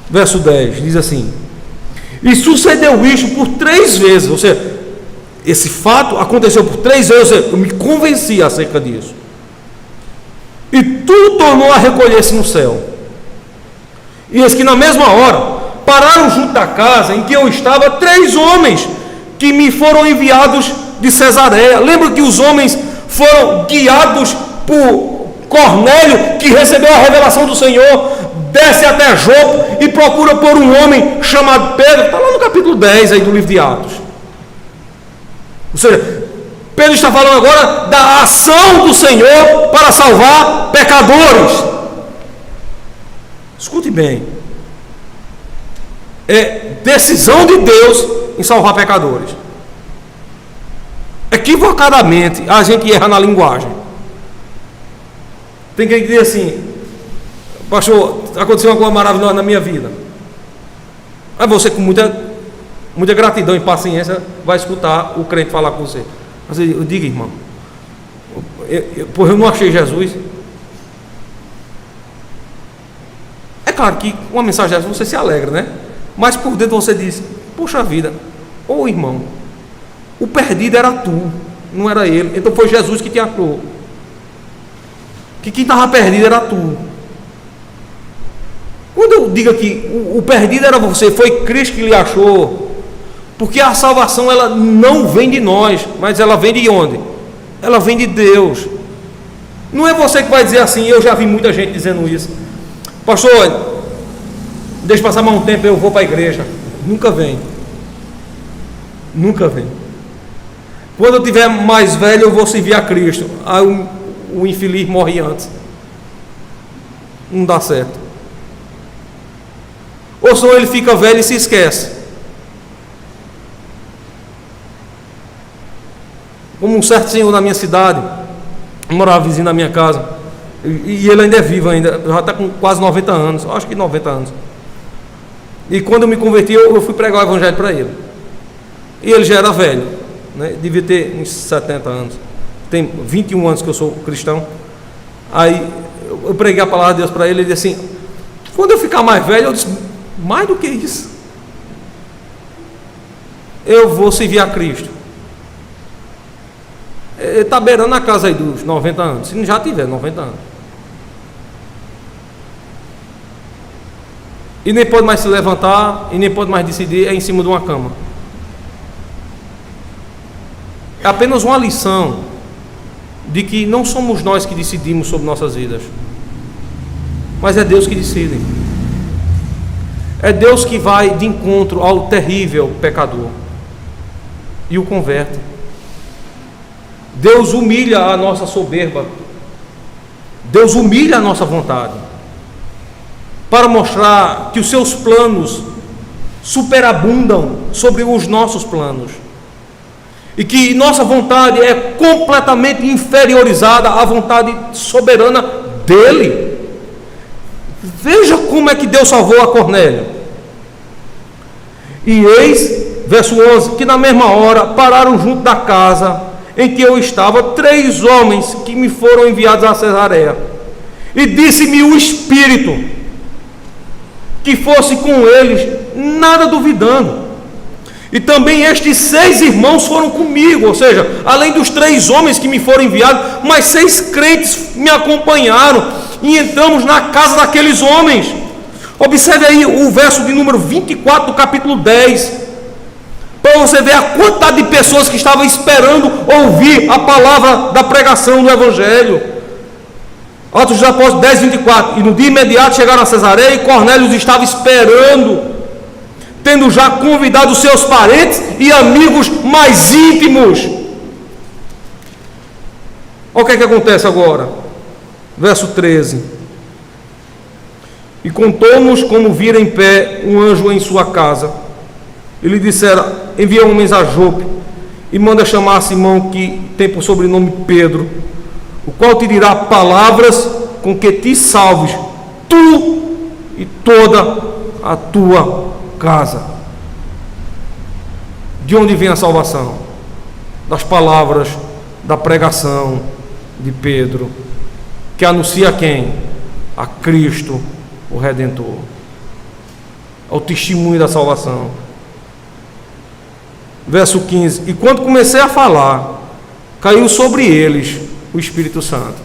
Verso 10 diz assim: e sucedeu isto por 3 vezes, ou seja, esse fato aconteceu por 3 vezes, ou seja, eu me convenci acerca disso. E tudo tornou a recolher-se no céu. E eis que na mesma hora pararam junto da casa em que eu estava 3 homens que me foram enviados de Cesareia. Lembra que os homens foram guiados por Cornélio, que recebeu a revelação do Senhor, desce até Jope e procura por um homem chamado Pedro. Está lá no capítulo 10 aí do livro de Atos. Ou seja, Pedro está falando agora da ação do Senhor para salvar pecadores. Escute bem. É decisão de Deus em salvar pecadores. Equivocadamente, a gente erra na linguagem. Tem que dizer assim: pastor, aconteceu uma coisa maravilhosa na minha vida. Aí você, com muita gratidão e paciência, vai escutar o crente falar com você. Mas eu digo, irmão, eu não achei Jesus. É claro que uma mensagem dessa você se alegra, né? Mas por dentro você diz: poxa vida, ô irmão, o perdido era tu, não era ele. Então foi Jesus que te achou. Que quem estava perdido era tu. Quando eu digo aqui, o perdido era você, foi Cristo que lhe achou. Porque a salvação, ela não vem de nós, mas ela vem de onde? Ela vem de Deus. Não é você que vai dizer assim. Eu já vi muita gente dizendo isso: pastor, deixa passar mais um tempo, eu vou para a igreja. Nunca vem. Nunca vem. Quando eu tiver mais velho, eu vou servir a Cristo. Aí o infeliz morre antes. Não dá certo. Ou senão ele fica velho e se esquece. Como um certo senhor na minha cidade, morava vizinho da minha casa, e ele ainda é vivo ainda, já está com quase 90 anos, acho que 90 anos. E quando eu me converti, eu fui pregar o evangelho para ele. E ele já era velho, né? Devia ter uns 70 anos. Tem 21 anos que eu sou cristão. Aí eu preguei a palavra de Deus para ele. Ele disse assim: quando eu ficar mais velho, eu disse: mais do que isso, eu vou servir a Cristo. Ele está beirando a casa aí dos 90 anos, se não já tiver 90 anos. E nem pode mais se levantar, e nem pode mais decidir, é em cima de uma cama. É apenas uma lição de que não somos nós que decidimos sobre nossas vidas, mas é Deus que decide. É Deus que vai de encontro ao terrível pecador e o converte. Deus humilha a nossa soberba, Deus humilha a nossa vontade, para mostrar que os seus planos superabundam sobre os nossos planos, e que nossa vontade é completamente inferiorizada à vontade soberana dele. Veja como é que Deus salvou a Cornélio. E eis, verso 11, que na mesma hora pararam junto da casa em que eu estava 3 homens que me foram enviados a Cesareia. E disse-me o Espírito que fosse com eles, nada duvidando. E também estes 6 irmãos foram comigo, ou seja, além dos 3 homens que me foram enviados, mais 6 crentes me acompanharam, e entramos na casa daqueles homens. Observe aí o verso de número 24 do capítulo 10, para você ver a quantidade de pessoas que estavam esperando ouvir a palavra da pregação do Evangelho. Atos dos Apóstolos 10, 24. E no dia imediato chegaram a Cesareia, e Cornélio os estava esperando, tendo já convidado os seus parentes e amigos mais íntimos. Olha o que é que acontece agora. Verso 13. E contou-nos como vira em pé um anjo em sua casa. E lhe dissera: envia homens a Jope e manda chamar Simão, que tem por sobrenome Pedro, o qual te dirá palavras com que te salves, tu e toda a tua casa. De onde vem a salvação? Das palavras da pregação de Pedro, que anuncia quem? A Cristo, o Redentor. É o testemunho da salvação. Verso 15. E quando comecei a falar, caiu sobre eles o Espírito Santo.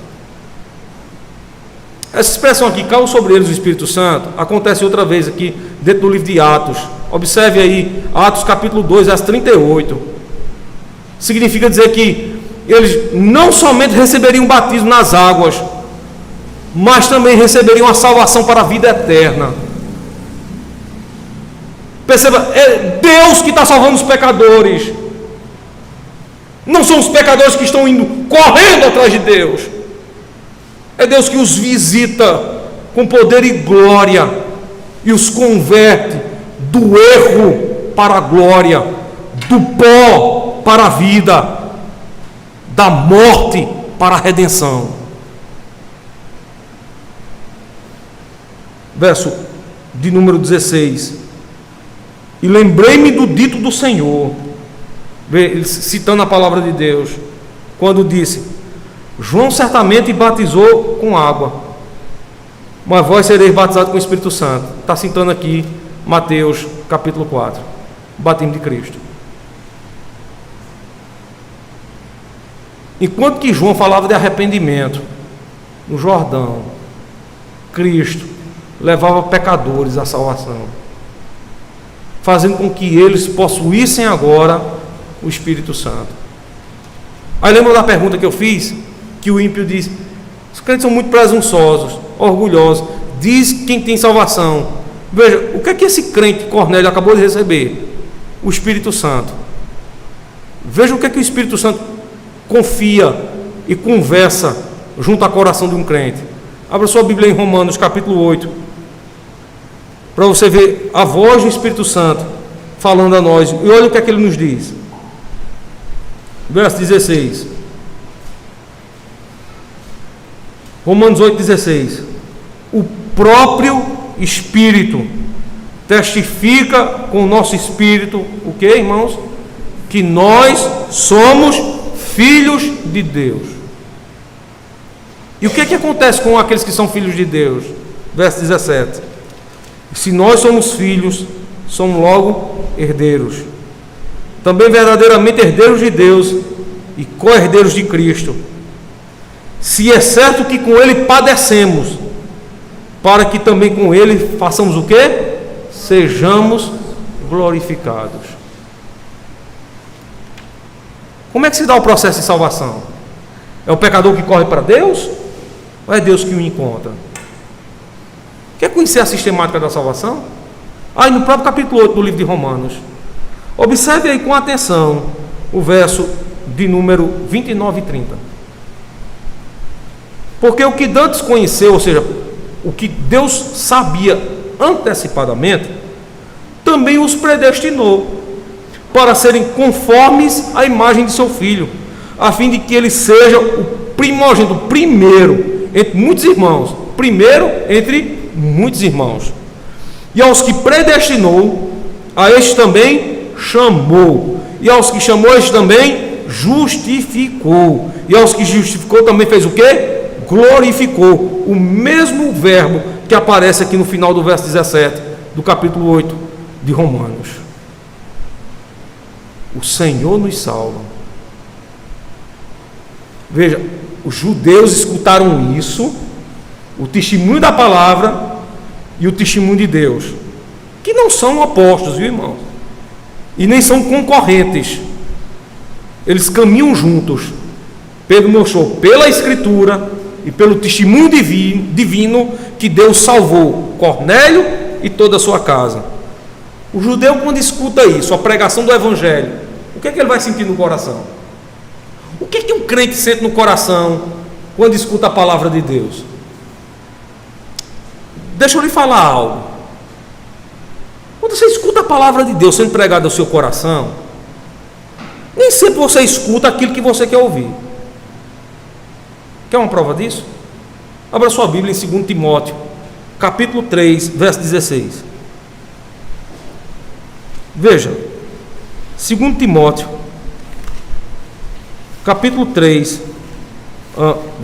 Essa expressão aqui, caiu sobre eles o Espírito Santo, acontece outra vez aqui dentro do livro de Atos. Observe aí, Atos capítulo 2, verso 38. Significa dizer que eles não somente receberiam o batismo nas águas, mas também receberiam a salvação para a vida eterna. Perceba, é Deus que está salvando os pecadores. Não são os pecadores que estão indo correndo atrás de Deus. É Deus que os visita com poder e glória e os converte do erro para a glória, do pó para a vida, da morte para a redenção. Verso de número 16. E lembrei-me do dito do Senhor, citando a palavra de Deus, quando disse: João certamente batizou com água, mas vós sereis batizados com o Espírito Santo. Está citando aqui Mateus capítulo 4, o batismo de Cristo. Enquanto que João falava de arrependimento no Jordão, Cristo levava pecadores à salvação, fazendo com que eles possuíssem agora o Espírito Santo. Aí lembra da pergunta que eu fiz? Que o ímpio diz: os crentes são muito presunçosos, orgulhosos, diz quem tem salvação. Veja, o que é que esse crente Cornélio acabou de receber? O Espírito Santo. Veja o que é que o Espírito Santo confia e conversa junto ao coração de um crente. Abra sua Bíblia em Romanos capítulo 8, para você ver a voz do Espírito Santo falando a nós. E olha o que é que ele nos diz. Verso 16. Romanos 8,16. O próprio Espírito testifica com o nosso Espírito, o que, irmãos? Que nós somos filhos de Deus. E o que é que acontece com aqueles que são filhos de Deus? Verso 17. Se nós somos filhos, somos logo herdeiros, também verdadeiramente herdeiros de Deus e co-herdeiros de Cristo, se é certo que com Ele padecemos, para que também com Ele façamos o quê? Sejamos glorificados. Como é que se dá o processo de salvação? É o pecador que corre para Deus? Ou é Deus que o encontra? Quer conhecer a sistemática da salvação? Aí no próprio capítulo 8 do livro de Romanos, observe aí com atenção o verso de número 29 e 30. Porque o que Dantes conheceu, ou seja, o que Deus sabia antecipadamente, também os predestinou para serem conformes à imagem de seu Filho, a fim de que ele seja o primogênito, primeiro entre muitos irmãos, primeiro entre muitos irmãos. E aos que predestinou, a estes também chamou, e aos que chamou, a estes também justificou, e aos que justificou também fez o quê? Glorificou. O mesmo verbo que aparece aqui no final do verso 17 do capítulo 8 de Romanos. O Senhor nos salva. Veja, os judeus escutaram isso, o testemunho da palavra e o testemunho de Deus, que não são opostos, viu, irmãos? E nem são concorrentes. Eles caminham juntos. Pedro mostrou pela Escritura e pelo testemunho divino que Deus salvou Cornélio e toda a sua casa. O judeu, quando escuta isso, a pregação do Evangelho, o que é que ele vai sentir no coração? O que é que um crente sente no coração quando escuta a palavra de Deus? Deixa eu lhe falar algo. Quando você escuta a palavra de Deus sendo pregada ao seu coração, nem sempre você escuta aquilo que você quer ouvir. Quer uma prova disso? Abra sua Bíblia em 2 Timóteo, capítulo 3, verso 16. Veja, 2 Timóteo, capítulo 3,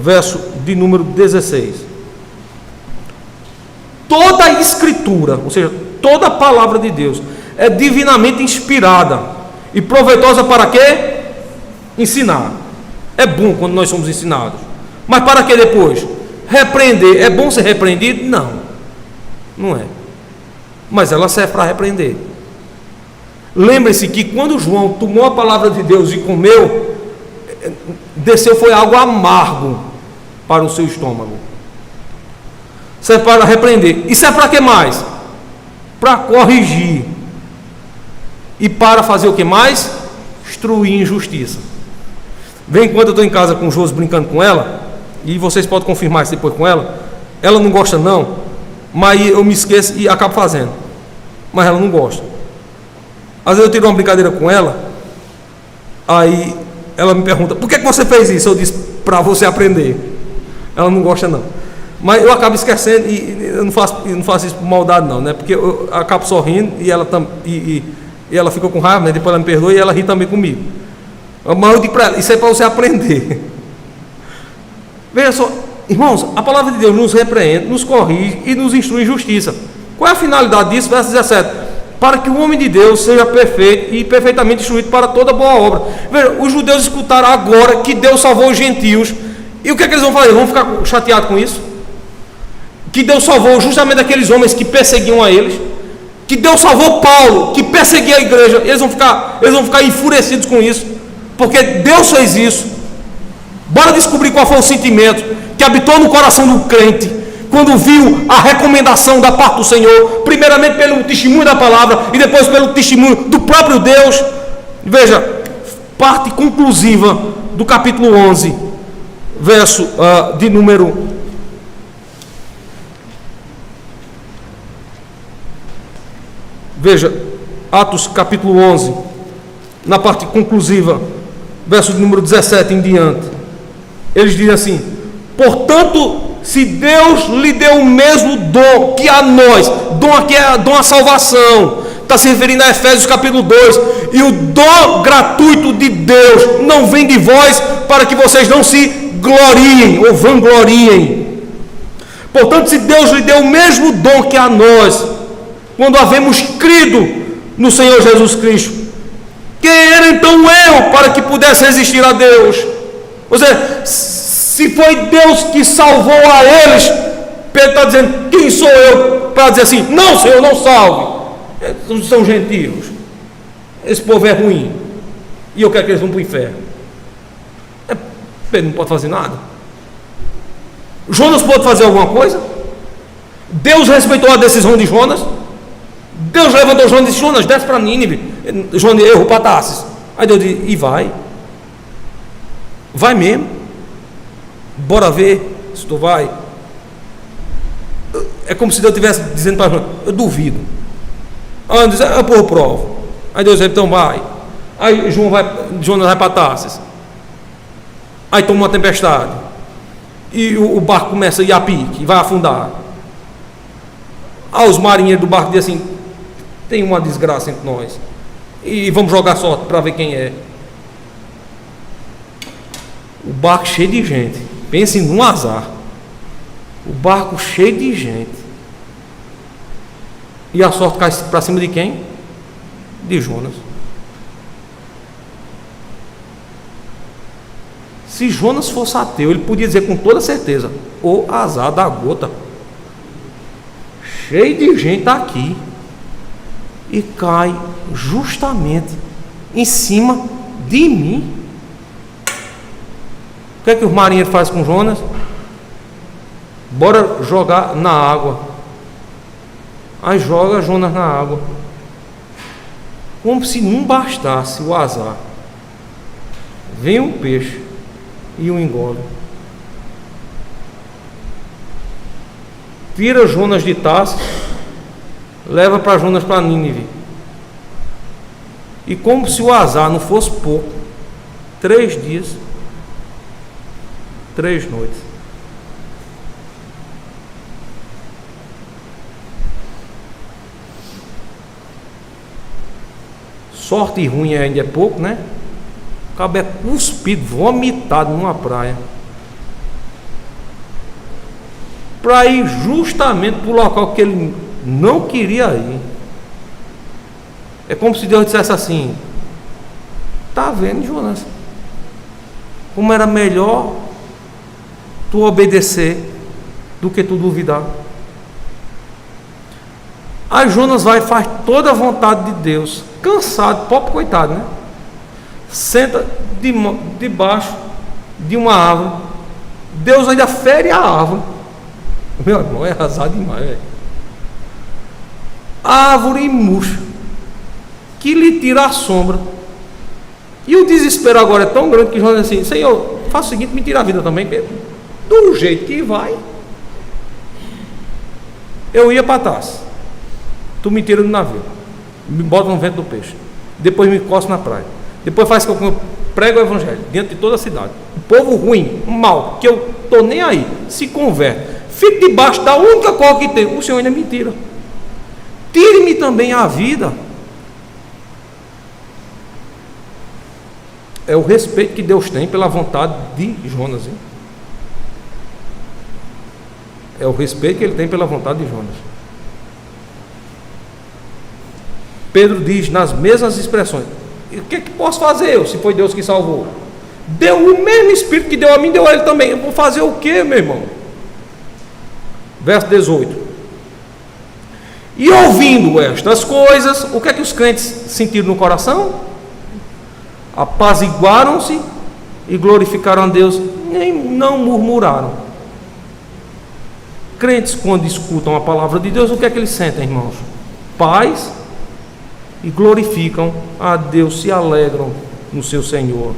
verso de número 16. Toda a Escritura, ou seja, toda a palavra de Deus, é divinamente inspirada e proveitosa para quê? Ensinar. É bom quando nós somos ensinados. Mas para que depois? repreender, é bom ser repreendido? Não, não é. Mas ela serve para repreender. Lembre-se que quando João tomou a palavra de Deus e comeu, desceu foi algo amargo para o seu estômago. Serve para repreender. E serve para que mais? Para corrigir. E para fazer o que mais? Instruir injustiça. Vem, enquanto eu estou em casa com o Josi brincando com ela, e vocês podem confirmar isso depois com ela, ela não gosta não, mas eu me esqueço e acabo fazendo. Mas ela não gosta. Às vezes eu tiro uma brincadeira com ela, aí ela me pergunta, por que você fez isso? Eu disse, para você aprender. Ela não gosta não. Mas eu acabo esquecendo e eu não faço isso por maldade não, né? Porque eu acabo sorrindo e ela fica com raiva, né? Depois ela me perdoa e ela ri também comigo. Mas eu digo para ela, isso é para você aprender. Veja só, irmãos, a palavra de Deus nos repreende, nos corrige e nos instrui em justiça. Qual é a finalidade disso? Verso 17. Para que o homem de Deus seja perfeito e perfeitamente instruído para toda boa obra. Veja, os judeus escutaram agora que Deus salvou os gentios. E o que é que eles vão fazer? Vão ficar chateados com isso? Que Deus salvou justamente aqueles homens que perseguiam a eles. Que Deus salvou Paulo, que perseguia a igreja. Eles vão ficar enfurecidos com isso. Porque Deus fez isso. Bora descobrir qual foi o sentimento que habitou no coração do crente quando viu a recomendação da parte do Senhor, primeiramente pelo testemunho da palavra e depois pelo testemunho do próprio Deus. Veja, parte conclusiva do capítulo 11, verso de número 11, na parte conclusiva, verso de número 17 em diante, eles dizem assim: portanto, se Deus lhe deu o mesmo dom que a nós, dom aqui é dom a salvação, está se referindo a Efésios capítulo 2, e o dom gratuito de Deus não vem de vós, para que vocês não se gloriem ou vangloriem. Portanto, se Deus lhe deu o mesmo dom que a nós, quando havemos crido no Senhor Jesus Cristo, quem era então eu para que pudesse resistir a Deus? Ou seja, se foi Deus que salvou a eles, Pedro está dizendo, quem sou eu para dizer assim, não Senhor, não salve, eles são gentios, esse povo é ruim, e eu quero que eles vão para o inferno. Pedro não pode fazer nada. Jonas pode fazer alguma coisa? Deus respeitou a decisão de Jonas. Deus levantou Jonas e disse, Jonas, desce para Nínive. Jonas errou para Tarsis. Aí Deus disse, e vai mesmo, bora ver se tu vai. É como se Deus estivesse dizendo para Jonas, eu duvido. Aí Deus diz, eu por provo. Aí Deus diz, então vai. Aí Jonas vai para Tarsis. Aí toma uma tempestade e o barco começa a ir a pique, vai afundar. Aí os marinheiros do barco dizem assim, tem uma desgraça entre nós e vamos jogar sorte para ver quem é. O barco cheio de gente, pense num azar, o barco cheio de gente, e a sorte cai para cima de quem? De Jonas. Se Jonas fosse ateu, ele podia dizer com toda certeza, o azar da gota, cheio de gente aqui, e cai justamente em cima de mim. O que é que os marinheiros fazem com Jonas? Bora jogar na água. Aí joga Jonas na água, como se não bastasse o azar, vem um peixe e o engole, tira Jonas de Tarsis, leva para Jonas para Nínive, e como se o azar não fosse pouco, 3 dias, 3 noites. Sorte ruim ainda é pouco, né? O cabo é cuspido, vomitado numa praia, para ir justamente para o local que ele não queria ir. É como se Deus dissesse assim: tá vendo, Jonas, como era melhor tu obedecer do que tu duvidar. Aí Jonas vai e faz toda a vontade de Deus, cansado, pobre coitado, né? Senta debaixo de uma árvore. Deus ainda fere a árvore. Meu irmão, é azar demais, velho. Árvore murcha, que lhe tira a sombra. E o desespero agora é tão grande que Jonas diz assim: Senhor, faça o seguinte, me tira a vida também, do jeito que vai. Eu ia para Tarso, tu me tira do navio, me bota no vento do peixe, depois me encosta na praia, depois faz que eu prego o evangelho diante de toda a cidade. O povo ruim, mal, que eu estou nem aí, se converte, fique debaixo da única coisa que tem. O Senhor ainda me tira. Tire-me também a vida. É o respeito que Deus tem pela vontade de Jonas, hein? É o respeito que ele tem pela vontade de Jonas. Pedro diz nas mesmas expressões: o que posso fazer eu, se foi Deus que salvou? Deu o mesmo Espírito que deu a mim, deu a ele também. Eu vou fazer o que, meu irmão? Verso 18: e ouvindo estas coisas, o que é que os crentes sentiram no coração? Apaziguaram-se e glorificaram a Deus, nem não murmuraram. Crentes, quando escutam a palavra de Deus, o que é que eles sentem, irmãos? Paz, e glorificam a Deus, se alegram no seu Senhor,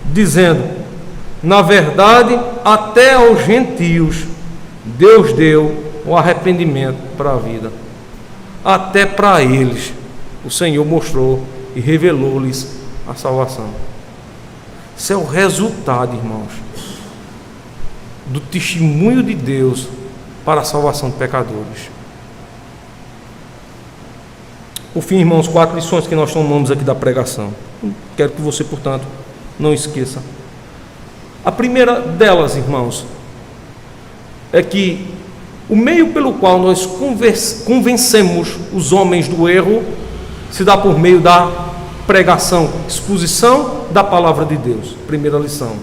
dizendo: na verdade, até aos gentios Deus deu o arrependimento para a vida. Até para eles o Senhor mostrou e revelou-lhes a salvação. Isso é o resultado, irmãos, do testemunho de Deus para a salvação de pecadores. Por fim, irmãos, 4 lições que nós tomamos aqui da pregação. Quero que você, portanto, não esqueça. A primeira delas, irmãos, é que o meio pelo qual nós convencemos os homens do erro se dá por meio da pregação, exposição da palavra de Deus. Primeira lição.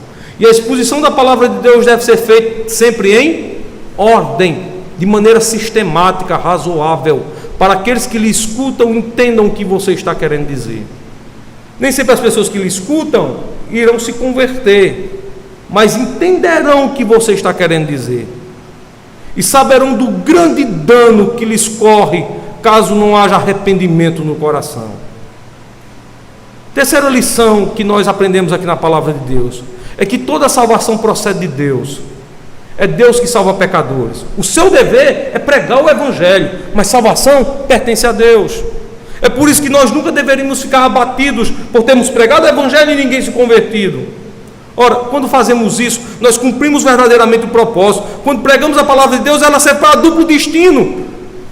E a exposição da palavra de Deus deve ser feita sempre em ordem, de maneira sistemática, razoável, para aqueles que lhe escutam entendam o que você está querendo dizer. Nem sempre as pessoas que lhe escutam irão se converter, mas entenderão o que você está querendo dizer e saberão do grande dano que lhes corre caso não haja arrependimento no coração. Terceira lição que nós aprendemos aqui na palavra de Deus é que toda salvação procede de Deus. É Deus que salva pecadores. O seu dever é pregar o evangelho, mas salvação pertence a Deus. É por isso que nós nunca deveríamos ficar abatidos por termos pregado o evangelho e ninguém se convertido. Ora, quando fazemos isso, nós cumprimos verdadeiramente o propósito. Quando pregamos a palavra de Deus, ela serve para duplo destino.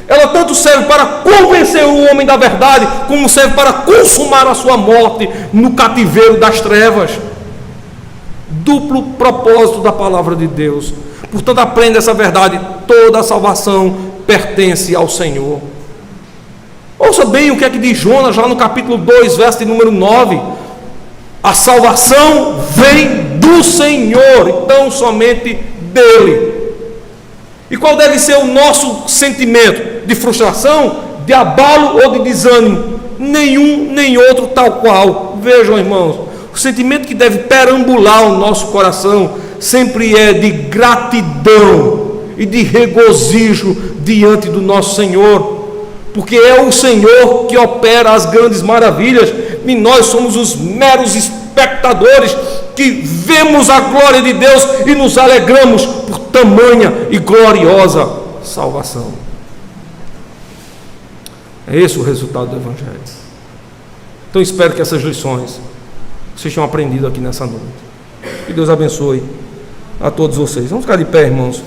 Ela tanto serve para convencer o homem da verdade, como serve para consumar a sua morte no cativeiro das trevas. Duplo propósito da palavra de Deus. Portanto, aprenda essa verdade: toda a salvação pertence ao Senhor. Ouça bem o que é que diz Jonas lá no capítulo 2, verso de número 9: a salvação vem do Senhor, então somente dele. E qual deve ser o nosso sentimento? De frustração, de abalo ou de desânimo? Nenhum nem outro, tal qual. Vejam, irmãos, o sentimento que deve perambular o nosso coração sempre é de gratidão e de regozijo diante do nosso Senhor, porque é o Senhor que opera as grandes maravilhas e nós somos os meros espectadores que vemos a glória de Deus e nos alegramos por tamanha e gloriosa salvação. É esse o resultado do Evangelho. Então espero que essas lições vocês tenham aprendido aqui nessa noite. Que Deus abençoe a todos vocês. Vamos ficar de pé, irmãos.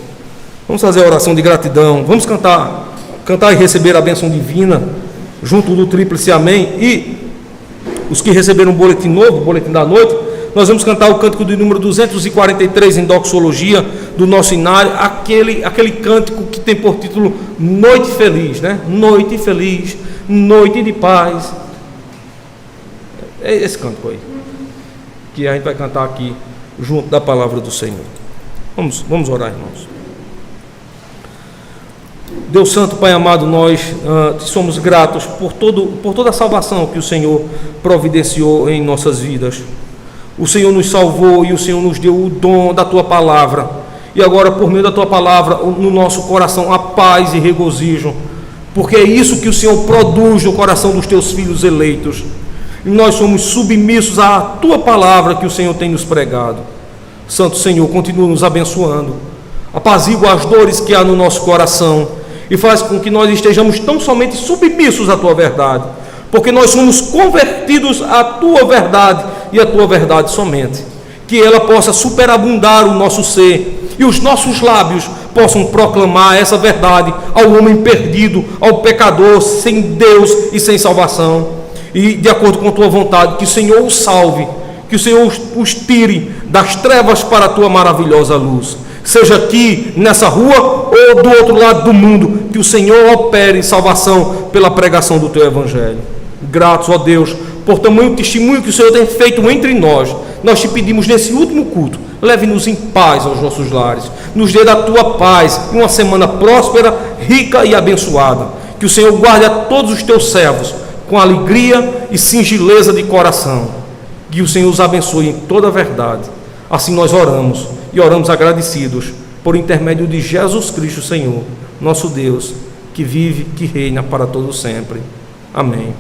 Vamos fazer a oração de gratidão. Vamos cantar e receber a bênção divina junto do tríplice amém. E os que receberam um boletim novo, o boletim da noite, nós vamos cantar o cântico de número 243 em doxologia do nosso inário, aquele cântico que tem por título Noite Feliz, né? Noite feliz, noite de paz. É esse cântico aí que a gente vai cantar aqui junto da palavra do Senhor. Vamos orar, irmãos. Deus Santo, Pai amado, nós te somos gratos por toda a salvação que o Senhor providenciou em nossas vidas. O Senhor nos salvou e o Senhor nos deu o dom da Tua Palavra. E agora, por meio da Tua Palavra, no nosso coração há paz e regozijo, porque é isso que o Senhor produz no coração dos Teus filhos eleitos. E nós somos submissos à Tua Palavra que o Senhor tem nos pregado. Santo Senhor, continua nos abençoando, apazigua as dores que há no nosso coração e faz com que nós estejamos tão somente submissos à Tua verdade, porque nós somos convertidos à Tua verdade e à Tua verdade somente. Que ela possa superabundar o nosso ser e os nossos lábios possam proclamar essa verdade ao homem perdido, ao pecador sem Deus e sem salvação. E de acordo com a Tua vontade, que o Senhor os salve, que o Senhor os tire das trevas para a Tua maravilhosa luz. Seja aqui nessa rua ou do outro lado do mundo, que o Senhor opere salvação pela pregação do Teu Evangelho. Gratos, ó Deus, por tamanho testemunho que o Senhor tem feito entre nós. Nós te pedimos nesse último culto, leve-nos em paz aos nossos lares, nos dê da Tua paz e uma semana próspera, rica e abençoada. Que o Senhor guarde a todos os Teus servos com alegria e singeleza de coração. Que o Senhor os abençoe em toda a verdade. Assim nós oramos e oramos agradecidos por intermédio de Jesus Cristo, Senhor, nosso Deus, que vive, que reina para todo sempre. Amém.